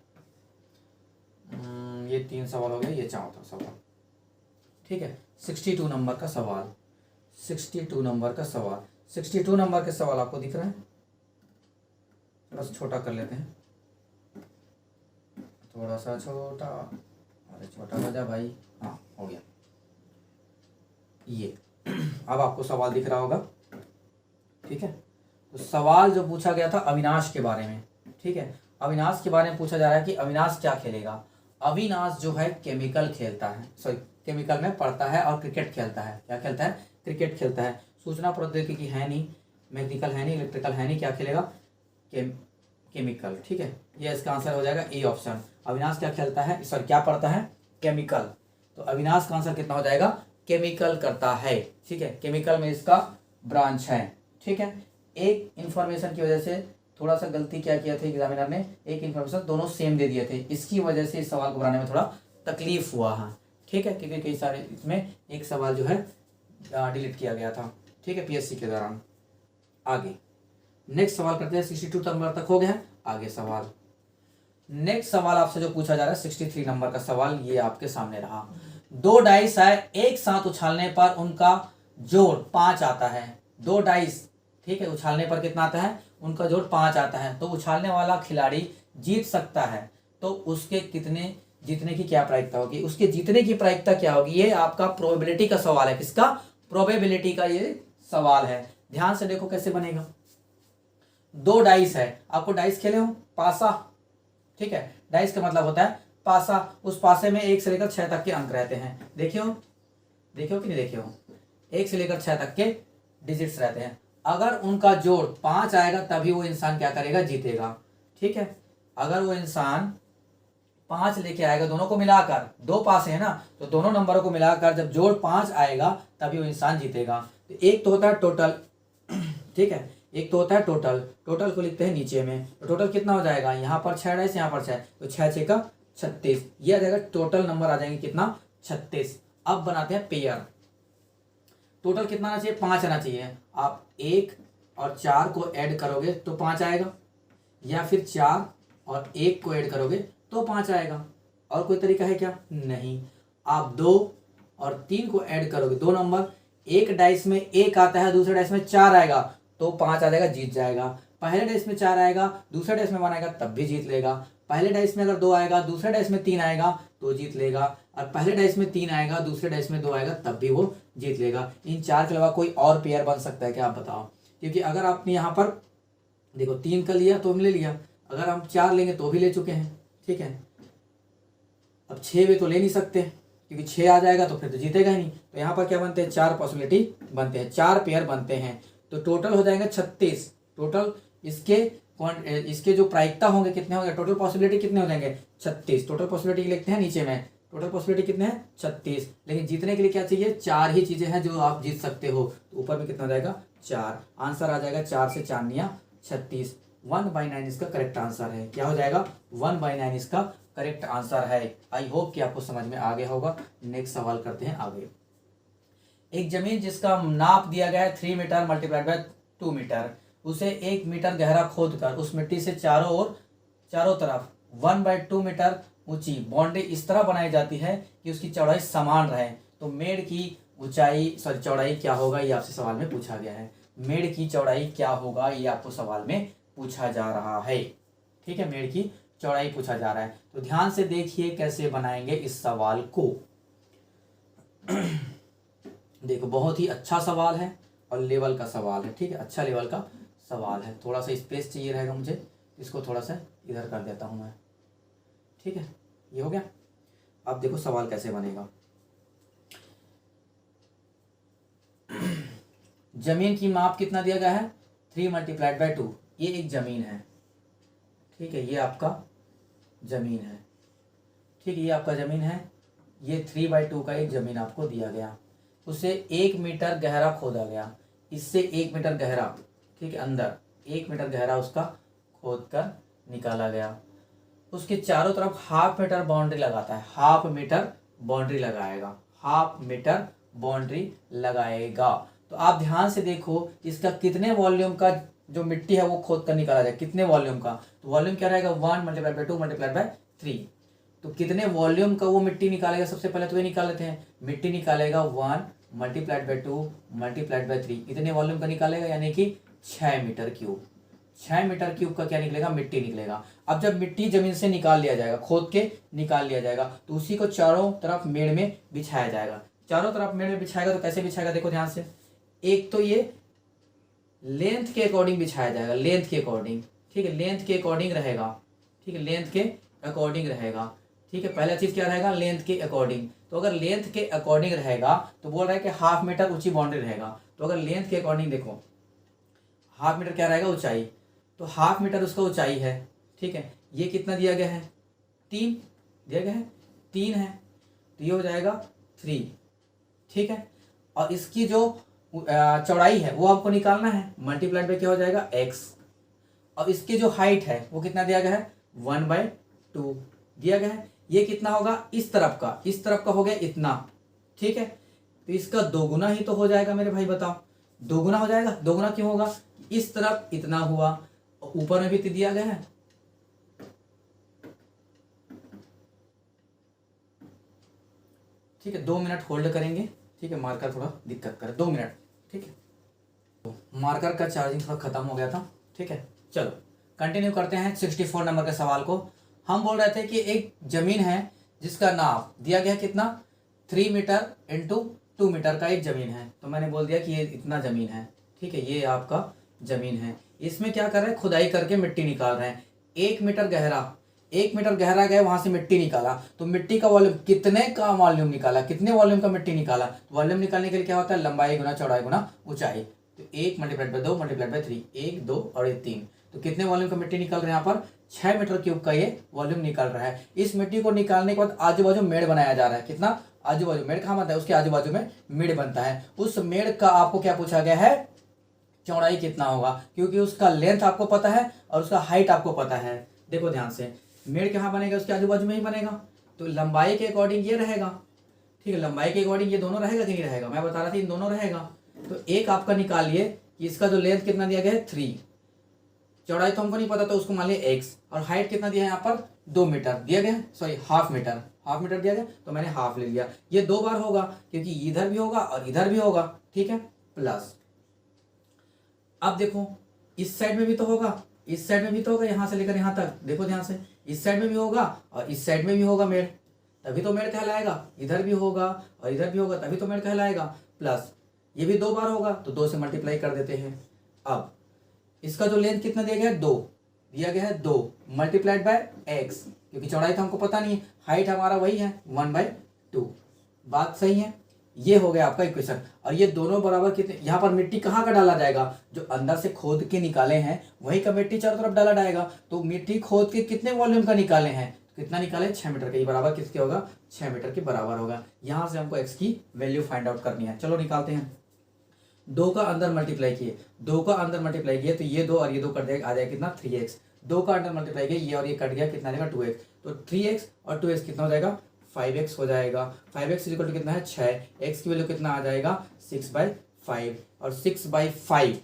ये 3 सवाल हो गए, ये 4था सवाल। ठीक है, 62 नंबर का सवाल, 62 नंबर का सवाल, 62 नंबर के सवाल आपको दिख रहा है, बस छोटा कर लेते हैं, थोड़ा सा छोटा, अरे छोटा हो जा भाई, हाँ हो गया ये। अब आपको सवाल दिख रहा होगा। ठीक है, तो सवाल जो पूछा गया था अविनाश के बारे में। ठीक है, अविनाश के बारे में पूछा जा रहा है कि अविनाश क्या खेलेगा। अविनाश जो है केमिकल खेलता है, सॉरी केमिकल में पढ़ता है और क्रिकेट खेलता है। क्या खेलता है, क्रिकेट खेलता है। सूचना प्रौद्योगिकी है नहीं, मैकेनिकल है नहीं, इलेक्ट्रिकल है नहीं, क्या खेलेगा, केमिकल। ठीक है, ये इसका आंसर हो जाएगा ए ऑप्शन। अविनाश क्या खेलता है, सॉरी क्या पढ़ता है, केमिकल। तो अविनाश का आंसर कितना हो जाएगा, केमिकल करता है। ठीक है, केमिकल में इसका ब्रांच है। ठीक है, एक इंफॉर्मेशन की वजह से थोड़ा सा गलती क्या किया था एग्जामिनर ने, एक इंफॉर्मेशन दोनों सेम दे दिए थे, इसकी वजह से इस सवाल को बनाने में थोड़ा तकलीफ हुआ है। ठीक है, क्योंकि कई सारे इसमें एक सवाल जो है डिलीट किया गया था। ठीक है, पीएससी के दौरान। आगे नेक्स्ट सवाल करते हैं, 62 नंबर तक हो गया। आगे सवाल, नेक्स्ट सवाल आपसे जो पूछा जा रहा है 63 नंबर का सवाल, ये आपके सामने रहा। 2 डाइस है, एक साथ उछालने पर उनका जोड़ 5 आता है। 2 डाइस, ठीक है, उछालने पर कितना आता है, उनका जोड़ 5 आता है। तो उछालने वाला खिलाड़ी जीत सकता है, तो उसके कितने जीतने की क्या प्रायिकता होगी, उसके जीतने की प्रायिकता क्या होगी। ये आपका प्रोबेबिलिटी का सवाल है, किसका, प्रोबेबिलिटी का ये सवाल है। ध्यान से देखो कैसे बनेगा। 2 डाइस है, आपको डाइस खेले हो, पासा। ठीक है, डाइस का मतलब होता है पासा। उस पासे में 1 से लेकर 6 तक के अंक रहते हैं। देखियो देखियो कि नहीं देखियो, 1 से लेकर 6 तक के डिजिट्स रहते हैं। अगर उनका जोड़ 5 आएगा तभी वो इंसान क्या करेगा, जीतेगा। ठीक है, अगर वो इंसान 5 लेके आएगा, दोनों को मिलाकर, 2 पास है ना, तो दोनों नंबरों को मिलाकर जब जोड़ 5 आएगा तभी वो इंसान जीतेगा। तो एक तो होता है टोटल, ठीक है, एक तो होता है टोटल, टोटल को लिखते हैं नीचे में। तो टोटल कितना हो जाएगा, यहाँ पर 6 डाइस, यहाँ पर 6, तो 6 6 का 36, ये आ जाएगा टोटल नंबर आ जाएंगे कितना, 36। अब बनाते हैं पेयर। टोटल कितना आना चाहिए, 5 आना चाहिए। आप 1 और 4 को ऐड करोगे तो 5 आएगा, या फिर 4 और 1 को ऐड करोगे तो 5 आएगा। और कोई तरीका है क्या, नहीं। आप 2 और 3 को ऐड करोगे, 2 नंबर, एक डाइस में 1 आता है, दूसरे डाइस में 4 आएगा तो 5 आ जाएगा, जीत जाएगा। पहले डाइस में 4 आएगा, दूसरे डाइस में 1 आएगा तब भी जीत लेगा। पहले डाइस में अगर 2 आएगा, दूसरे डाइस में 3 आएगा तो जीत लेगा। और पहले डाइस में 3 आएगा, दूसरे डाइस में 2 आएगा तब भी वो जीत लेगा। इन 4 के अलावा कोई और पेयर बन सकता है क्या, आप बताओ। क्योंकि अगर आपने यहाँ पर देखो 3 का लिया तो हमने ले लिया, अगर हम 4 लेंगे तो भी ले चुके हैं। ठीक है, अब 6 वे तो ले नहीं सकते, क्योंकि 6 आ जाएगा तो फिर तो जीतेगा ही नहीं। तो यहाँ पर क्या बनते हैं, 4 पॉसिबिलिटी बनते हैं, 4 पेयर बनते हैं। तो टोटल हो जाएंगे 36। टोटल इसके जो प्रायिकता होंगे कितने होंगे, टोटल पॉसिबिलिटी कितने हो जाएंगे, 36। टोटल पॉसिबिलिटी लिखते हैं नीचे में, टोटल पॉसिबिलिटी कितने हैं, 36। लेकिन जीतने के लिए क्या चाहिए, 4 ही चीजें हैं जो आप जीत सकते हो। तो ऊपर में कितना हो जाएगा, 4। आंसर आ जाएगा 4 से 4 36। 1/9 इसका करेक्ट आंसर है। क्या हो जाएगा, 1/9 इसका करेक्ट आंसर है। आई होप कि आपको समझ में आ गया होगा। नेक्स्ट सवाल करते हैं आगे। एक जमीन जिसका नाप दिया गया है 3 मीटर मल्टीप्लाइड बाय 2 मीटर, उसे 1 मीटर गहरा खोदकर उस मिट्टी से चारों तरफ 1/2 मीटर ऊंची बाउंड्री इस तरह बनाई जाती है कि उसकी चौड़ाई समान रहे। तो मेड़ की चौड़ाई क्या होगा, ये आपसे सवाल में पूछा गया है। मेड़ की चौड़ाई क्या होगा, ये आपको सवाल में पूछा जा रहा है। ठीक है, मेड़ की चौड़ाई पूछा जा रहा है। तो ध्यान से देखिए कैसे बनाएंगे इस सवाल को। देखो बहुत ही अच्छा सवाल है और लेवल का सवाल है। ठीक है, अच्छा लेवल का सवाल है। थोड़ा सा स्पेस चाहिए रहेगा मुझे, इसको थोड़ा सा इधर कर देता हूं मैं। ठीक है, ये हो गया। अब देखो सवाल कैसे बनेगा। जमीन की माप कितना दिया गया है, 3 × 2, ये एक ज़मीन है, ठीक है, ये आपका ज़मीन है, ठीक है, ये आपका ज़मीन है। ये 3/2 का एक ज़मीन आपको दिया गया, उसे 1 मीटर गहरा खोदा गया, इससे 1 मीटर गहरा, ठीक है, अंदर 1 मीटर गहरा उसका खोद कर निकाला गया। उसके चारों तरफ 1/2 मीटर बाउंड्री लगाता है, 1/2 मीटर बाउंड्री लगाएगा, 1/2 मीटर बाउंड्री लगाएगा। तो आप ध्यान से देखो इसका कितने वॉल्यूम का जो मिट्टी है वो खोद कर निकाला जाए, कितने वॉल्यूम का, तो वॉल्यूम क्या रहेगा 1 × 2 × 3। तो कितने वॉल्यूम का वो मिट्टी निकालेगा, सबसे पहले तो ये निकाल लेते हैं, मिट्टी निकालेगा 1 × 2 × 3, इतने वॉल्यूम का निकालेगा, यानी कि 6 मीटर क्यूब। 6 मीटर क्यूब का क्या निकलेगा, मिट्टी निकलेगा। अब जब मिट्टी जमीन से निकाल लिया जाएगा, खोद के निकाल लिया जाएगा, तो उसी को चारों तरफ मेड़ में बिछाया जाएगा। चारों तरफ मेड़ में बिछाएगा तो कैसे बिछाएगा, देखो ध्यान से, एक तो ये लेंथ के अकॉर्डिंग बिछाया जाएगा, लेंथ के अकॉर्डिंग, ठीक है, लेंथ के अकॉर्डिंग रहेगा, ठीक है, लेंथ के अकॉर्डिंग रहेगा, ठीक है। पहला चीज क्या रहेगा, लेंथ के अकॉर्डिंग। तो अगर लेंथ के अकॉर्डिंग रहेगा तो बोल रहा है कि 1/2 मीटर ऊंची बाउंड्री रहेगा। तो अगर लेंथ के अकॉर्डिंग देखो, 1/2 मीटर क्या रहेगा, ऊंचाई, तो 1/2 मीटर उसका ऊंचाई है, ठीक है। ये कितना दिया गया है, 3 दिया गया है, 3 है, तो ये हो जाएगा 3, ठीक है। और इसकी जो चौड़ाई है वो आपको निकालना है, मल्टीप्लाइड बाय क्या हो जाएगा, x। और इसकी जो हाइट है वो कितना दिया गया है, 1/2 दिया गया है। ये कितना होगा, इस तरफ का हो गया इतना, ठीक है। तो इसका दोगुना ही तो हो जाएगा मेरे भाई, बताओ, दोगुना हो जाएगा। दोगुना क्यों होगा, इस तरफ इतना हुआ, ऊपर में भी तो दिया गया है, ठीक है। 2 मिनट होल्ड करेंगे, ठीक है, मार्कर थोड़ा दिक्कत करे, 2 मिनट, ठीक है। तो मार्कर का चार्जिंग थोड़ा खत्म हो गया था, ठीक है। चलो कंटिन्यू करते हैं 64 नंबर के सवाल को। हम बोल रहे थे कि एक जमीन है जिसका नाप दिया गया कितना, 3 मीटर × 2 मीटर का एक जमीन है। तो मैंने बोल दिया कि ये इतना जमीन है, ठीक है, ये आपका जमीन है। इसमें क्या कर रहे हैं, खुदाई करके मिट्टी निकाल रहे हैं। 1 मीटर गहरा गए, वहां से मिट्टी निकाला, तो मिट्टी का वॉल्यूम, कितने का वॉल्यूम निकाला, कितने वॉल्यूम का मिट्टी निकाला। वॉल्यूम निकालने के लिए क्या होता है, लंबाई गुना चौड़ाई गुना ऊंचाई। तो 1 × 2 × 3, 1 2 और 3, तो कितने वॉल्यूम का मिट्टी निकल रहा है, यहाँ पर 6 मीटर क्यूब का ये वॉल्यूम निकल रहा है। इस मिट्टी को निकालने के बाद आजू बाजू मेड़ बनाया जा रहा है, कितना, आजू बाजू मेड़ कहाँ बनता है, उसके आजू बाजू में मेड़ बनता है। उस मेड़ का आपको क्या पूछा गया है, चौड़ाई कितना होगा, क्योंकि उसका लेंथ आपको पता है और उसका हाइट आपको पता है। देखो ध्यान से, मेड़ कहाँ बनेगा, उसके आजू बाजू में ही बनेगा, तो लंबाई के अकॉर्डिंग ये रहेगा, ठीक है, लंबाई के अकॉर्डिंग ये दोनों रहेगा कि नहीं रहेगा, मैं बता रहा था इन दोनों रहेगा। तो एक आपका निकालिए कि इसका जो लेंथ कितना दिया गया है 3, चौड़ाई तो हमको नहीं पता, तो उसको मान लिया x, और हाइट कितना दिया है यहाँ पर 2 मीटर दिया गया, सॉरी 1/2 मीटर, 1/2 मीटर दिया गया, तो मैंने हाफ ले लिया। ये 2 बार होगा क्योंकि इधर भी होगा और इधर भी होगा, ठीक है, प्लस। अब देखो इस साइड में भी तो होगा, इस साइड में भी तो होगा, यहाँ से लेकर यहाँ तक देखो ध्यान से, इस साइड में भी होगा और इस साइड में भी होगा मेड़, तभी तो मेड़ कहलाएगा। इधर भी होगा और इधर भी होगा, तभी तो मेड़ कहलाएगा। प्लस ये भी 2 बार होगा, तो 2 से मल्टीप्लाई कर देते हैं। अब इसका जो लेंथ कितना दिया गया है, 2 दिया गया है, 2 मल्टीप्लाइड बाय x, क्योंकि चौड़ाई तो हमको पता नहीं है, हाइट हमारा वही है 1/2। बात सही है, ये हो गया आपका इक्वेशन। और ये दोनों बराबर कितने, यहाँ पर मिट्टी कहाँ का डाला जाएगा, जो अंदर से खोद के निकाले हैं वही का मिट्टी चारों तरफ डाला जाएगा। तो मिट्टी खोद के कितने वॉल्यूम का निकाले हैं, कितना निकाले, 6 मीटर का, ये बराबर किसके होगा, 6 मीटर के बराबर होगा। यहाँ से हमको x की वैल्यू फाइंड आउट करनी है। चलो निकालते हैं। 2 का अंदर मल्टीप्लाई किए, 2 का अंदर मल्टीप्लाई किए, तो ये 2 और ये 2 कट जाएगा, आ जाएगा कितना, 3x। 2 का अंदर मल्टीप्लाई किया, ये और ये कट गया, कितना आएगा, 2x। तो 3x और 2x कितना हो जाएगा, 5x हो जाएगा। 5x इक्वल टू कितना है, 6, x की वैल्यू कितना आ जाएगा, 6/5, और 6/5,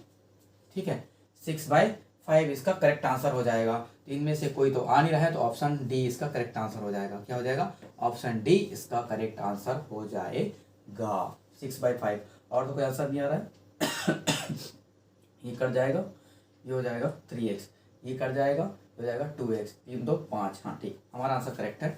ठीक है, 6/5 इसका करेक्ट आंसर हो जाएगा। तो इनमें से कोई तो आ नहीं रहा है, तो ऑप्शन डी इसका करेक्ट आंसर हो जाएगा। क्या हो जाएगा, ऑप्शन डी इसका करेक्ट आंसर हो जाएगा, 6/5। और तो कोई आंसर नहीं आ रहा है। ये कट जाएगा, ये हो जाएगा 3x, ये कट जाएगा, हो जाएगा 2x, 3 2 5, हाँ ठीक, हमारा आंसर करेक्ट है।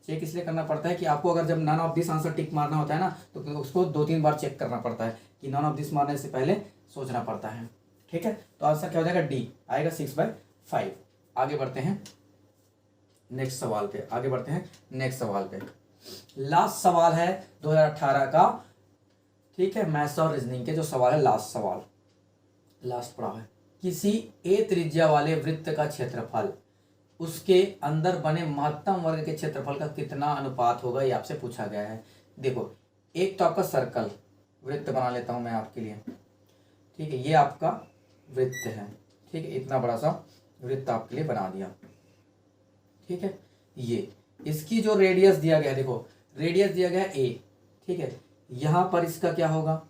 चेक इसलिए करना पड़ता है कि आपको अगर जब none of this answer tick मारना होता है ना, तो उसको 2-3 बार चेक करना पड़ता है कि नन ऑफ दिस मारने से पहले सोचना पड़ता है, ठीक है। तो आंसर क्या हो जाएगा, डी आएगा, 6/5। आगे बढ़ते हैं नेक्स्ट सवाल पे, आगे बढ़ते हैं नेक्स्ट सवाल पे। लास्ट सवाल है 2018 का, ठीक है, मैथ्स और रीजनिंग के जो सवाल है, लास्ट सवाल, लास्ट पड़ा है किसी ए त्रिज्या वाले वृत्त का क्षेत्रफल उसके अंदर बने महत्तम वर्ग के क्षेत्रफल का कितना अनुपात होगा, ये आपसे पूछा गया है। देखो, एक तो आपका सर्कल वृत्त बना लेता हूं मैं आपके लिए, ठीक है, ये आपका वृत्त है, ठीक है, इतना बड़ा सा वृत्त आपके लिए बना दिया, ठीक है। ये इसकी जो रेडियस दिया गया है, देखो रेडियस दिया गया है ए, ठीक है, यहां पर इसका क्या होगा,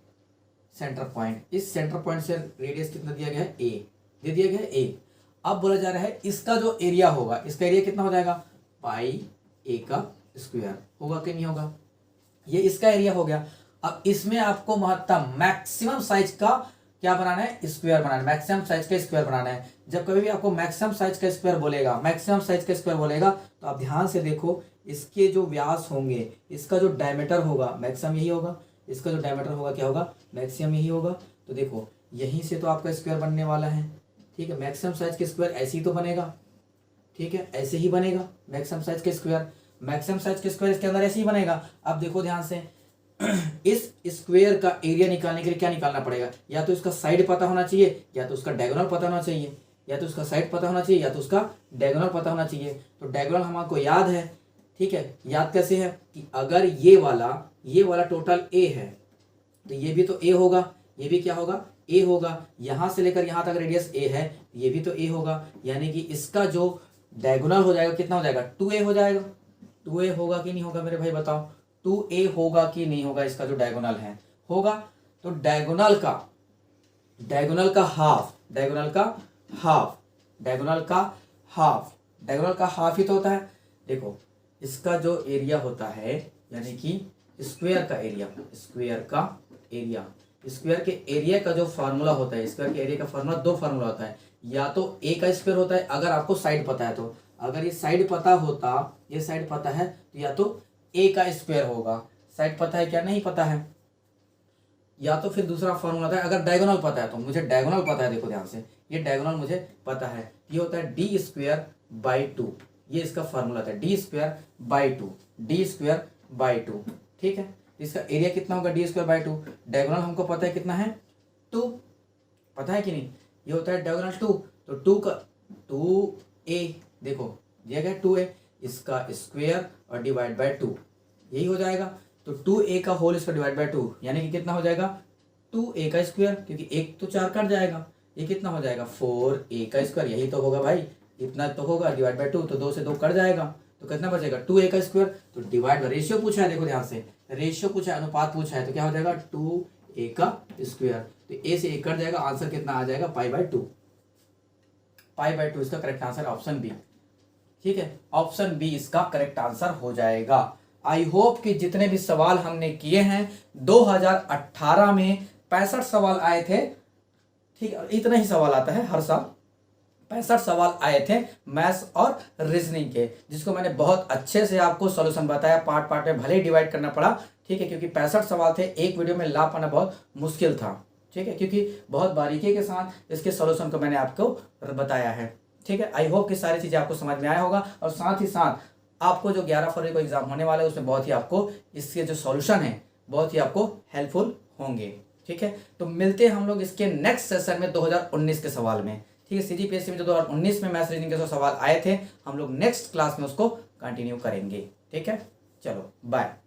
सेंटर पॉइंट, इस सेंटर पॉइंट से रेडियस कितना दिया गया है, ए दे दिया गया है ए। अब बोला जा रहा है इसका जो एरिया होगा, इसका एरिया कितना हो जाएगा, पाई ए का स्क्वायर होगा कि नहीं होगा, ये इसका एरिया हो गया। अब इसमें आपको महत्तम मैक्सिमम साइज का क्या बनाना है, स्क्वायर बनाना है, मैक्सिमम साइज का स्क्वायर बनाना है। जब कभी भी आपको मैक्सिमम साइज का स्क्वायर बोलेगा, मैक्सिमम साइज का स्क्वायर बोलेगा, तो आप ध्यान से देखो, इसके जो व्यास होंगे, इसका जो डायमीटर होगा मैक्सिमम यही होगा, इसका जो डायमीटर होगा क्या होगा, मैक्सिमम यही होगा। तो देखो यहीं से तो आपका स्क्वायर बनने वाला है, ठीक है, मैक्सिमम साइज के स्क्वायर ऐसे ही तो बनेगा, ठीक है, ऐसे ही बनेगा मैक्सिमम साइज के स्क्वायर, मैक्सिमम साइज के स्क्वायर इसके अंदर ऐसे ही बनेगा। अब देखो ध्यान से, इस स्क्वायर का एरिया निकालने के लिए क्या निकालना पड़ेगा, या तो इसका साइड पता होना चाहिए, या तो उसका डायगोनल पता होना चाहिए, या तो उसका साइड पता होना चाहिए, या तो उसका डायगोनल पता होना चाहिए। तो डायगोनल हमको याद है, ठीक है, याद कैसे है कि अगर ये वाला टोटल ए है, तो ये भी तो ए होगा, ये भी क्या होगा, ए होगा, यहां से लेकर यहां तक रेडियस ए है, ये भी तो ए होगा, यानी कि इसका जो डायगोनल हो जाएगा कितना हो जाएगा, 2a हो जाएगा। 2a होगा कि नहीं होगा मेरे भाई बताओ, 2a होगा कि नहीं होगा, इसका जो डायगोनल है होगा। तो डायगोनल का हाफ ही तो होता है। देखो इसका जो एरिया होता है, यानी कि स्क्वायर के एरिया का जो फार्मूला होता है, स्क्वायर के एरिया का फार्मूला, दो फार्मूला होता है, या तो ए का स्क्वायर होता है, अगर आपको साइड पता है तो, अगर ये साइड पता होता, ये साइड पता है तो या तो ए का स्क्वायर होगा, साइड पता है क्या, नहीं पता है, या तो फिर दूसरा फॉर्मूला था, अगर डायगोनल पता है तो, मुझे डायगोनल पता है, देखो ध्यान से, ये डायगोनल मुझे पता है, ये होता है डी स्क्वायर बाई 2, ये इसका फॉर्मूला था, डी स्क्वायर बाई 2, ठीक है। इसका एरिया कितना होगा, डी स्क्वायर बाई 2, डायगोनल हमको पता है कितना है, 2, पता है कि नहीं, ये होता है डायगोनल 2, तो 2a, देखो दिया गया 2a, इसका स्क्वायर और डिवाइड बाय 2, यही हो जाएगा। तो 2a का होल स्क्वायर डिवाइड बाय 2, यानी कि कितना हो जाएगा, 2a का स्क्वायर, क्योंकि एक तो 4 कट जाएगा, ये कितना हो जाएगा, 4a का स्क्वायर, यही तो होगा भाई, इतना तो होगा, डिवाइड बाय 2, तो 2 से 2 कट जाएगा, तो कितना बचेगा, 2a का स्क्वायर। तो डिवाइड बाय, रेशियो पूछा है, देखो ध्यान से, रेशियो पूछा है, अनुपात पूछा है, तो क्या हो जाएगा, 2a का स्क्वायर, तो a से 1 कट जाएगा, आंसर कितना आ जाएगा, पाई बाय 2, इसका करेक्ट आंसर ऑप्शन बी, ठीक है, ऑप्शन बी इसका करेक्ट आंसर हो जाएगा। आई होप कि जितने भी सवाल हमने किए हैं, 2018 में 65 सवाल आए थे, ठीक है, इतना ही सवाल आता है हर साल, 65 सवाल आए थे मैथ्स और रीजनिंग के, जिसको मैंने बहुत अच्छे से आपको सॉल्यूशन बताया, पार्ट पार्ट में भले ही डिवाइड करना पड़ा, ठीक है, क्योंकि 65 सवाल थे, एक वीडियो में ला पाना बहुत मुश्किल था, ठीक है, क्योंकि बहुत बारीकी के साथ इसके सॉल्यूशन को मैंने आपको बताया है, ठीक है। आई होप कि सारी चीज़ें आपको समझ में आया होगा, और साथ ही साथ आपको जो 11 फरवरी को एग्जाम होने वाला है, उसमें बहुत ही आपको इसके जो सॉल्यूशन है बहुत ही आपको हेल्पफुल होंगे, ठीक है। तो मिलते हैं हम लोग इसके नेक्स्ट सेशन में 2019 के सवाल में, ठीक है। CGPSC में जो 2019 में मैथ्स रीजनिंग के जो सवाल आए थे, हम लोग नेक्स्ट क्लास में उसको कंटिन्यू करेंगे, ठीक है। चलो बाय।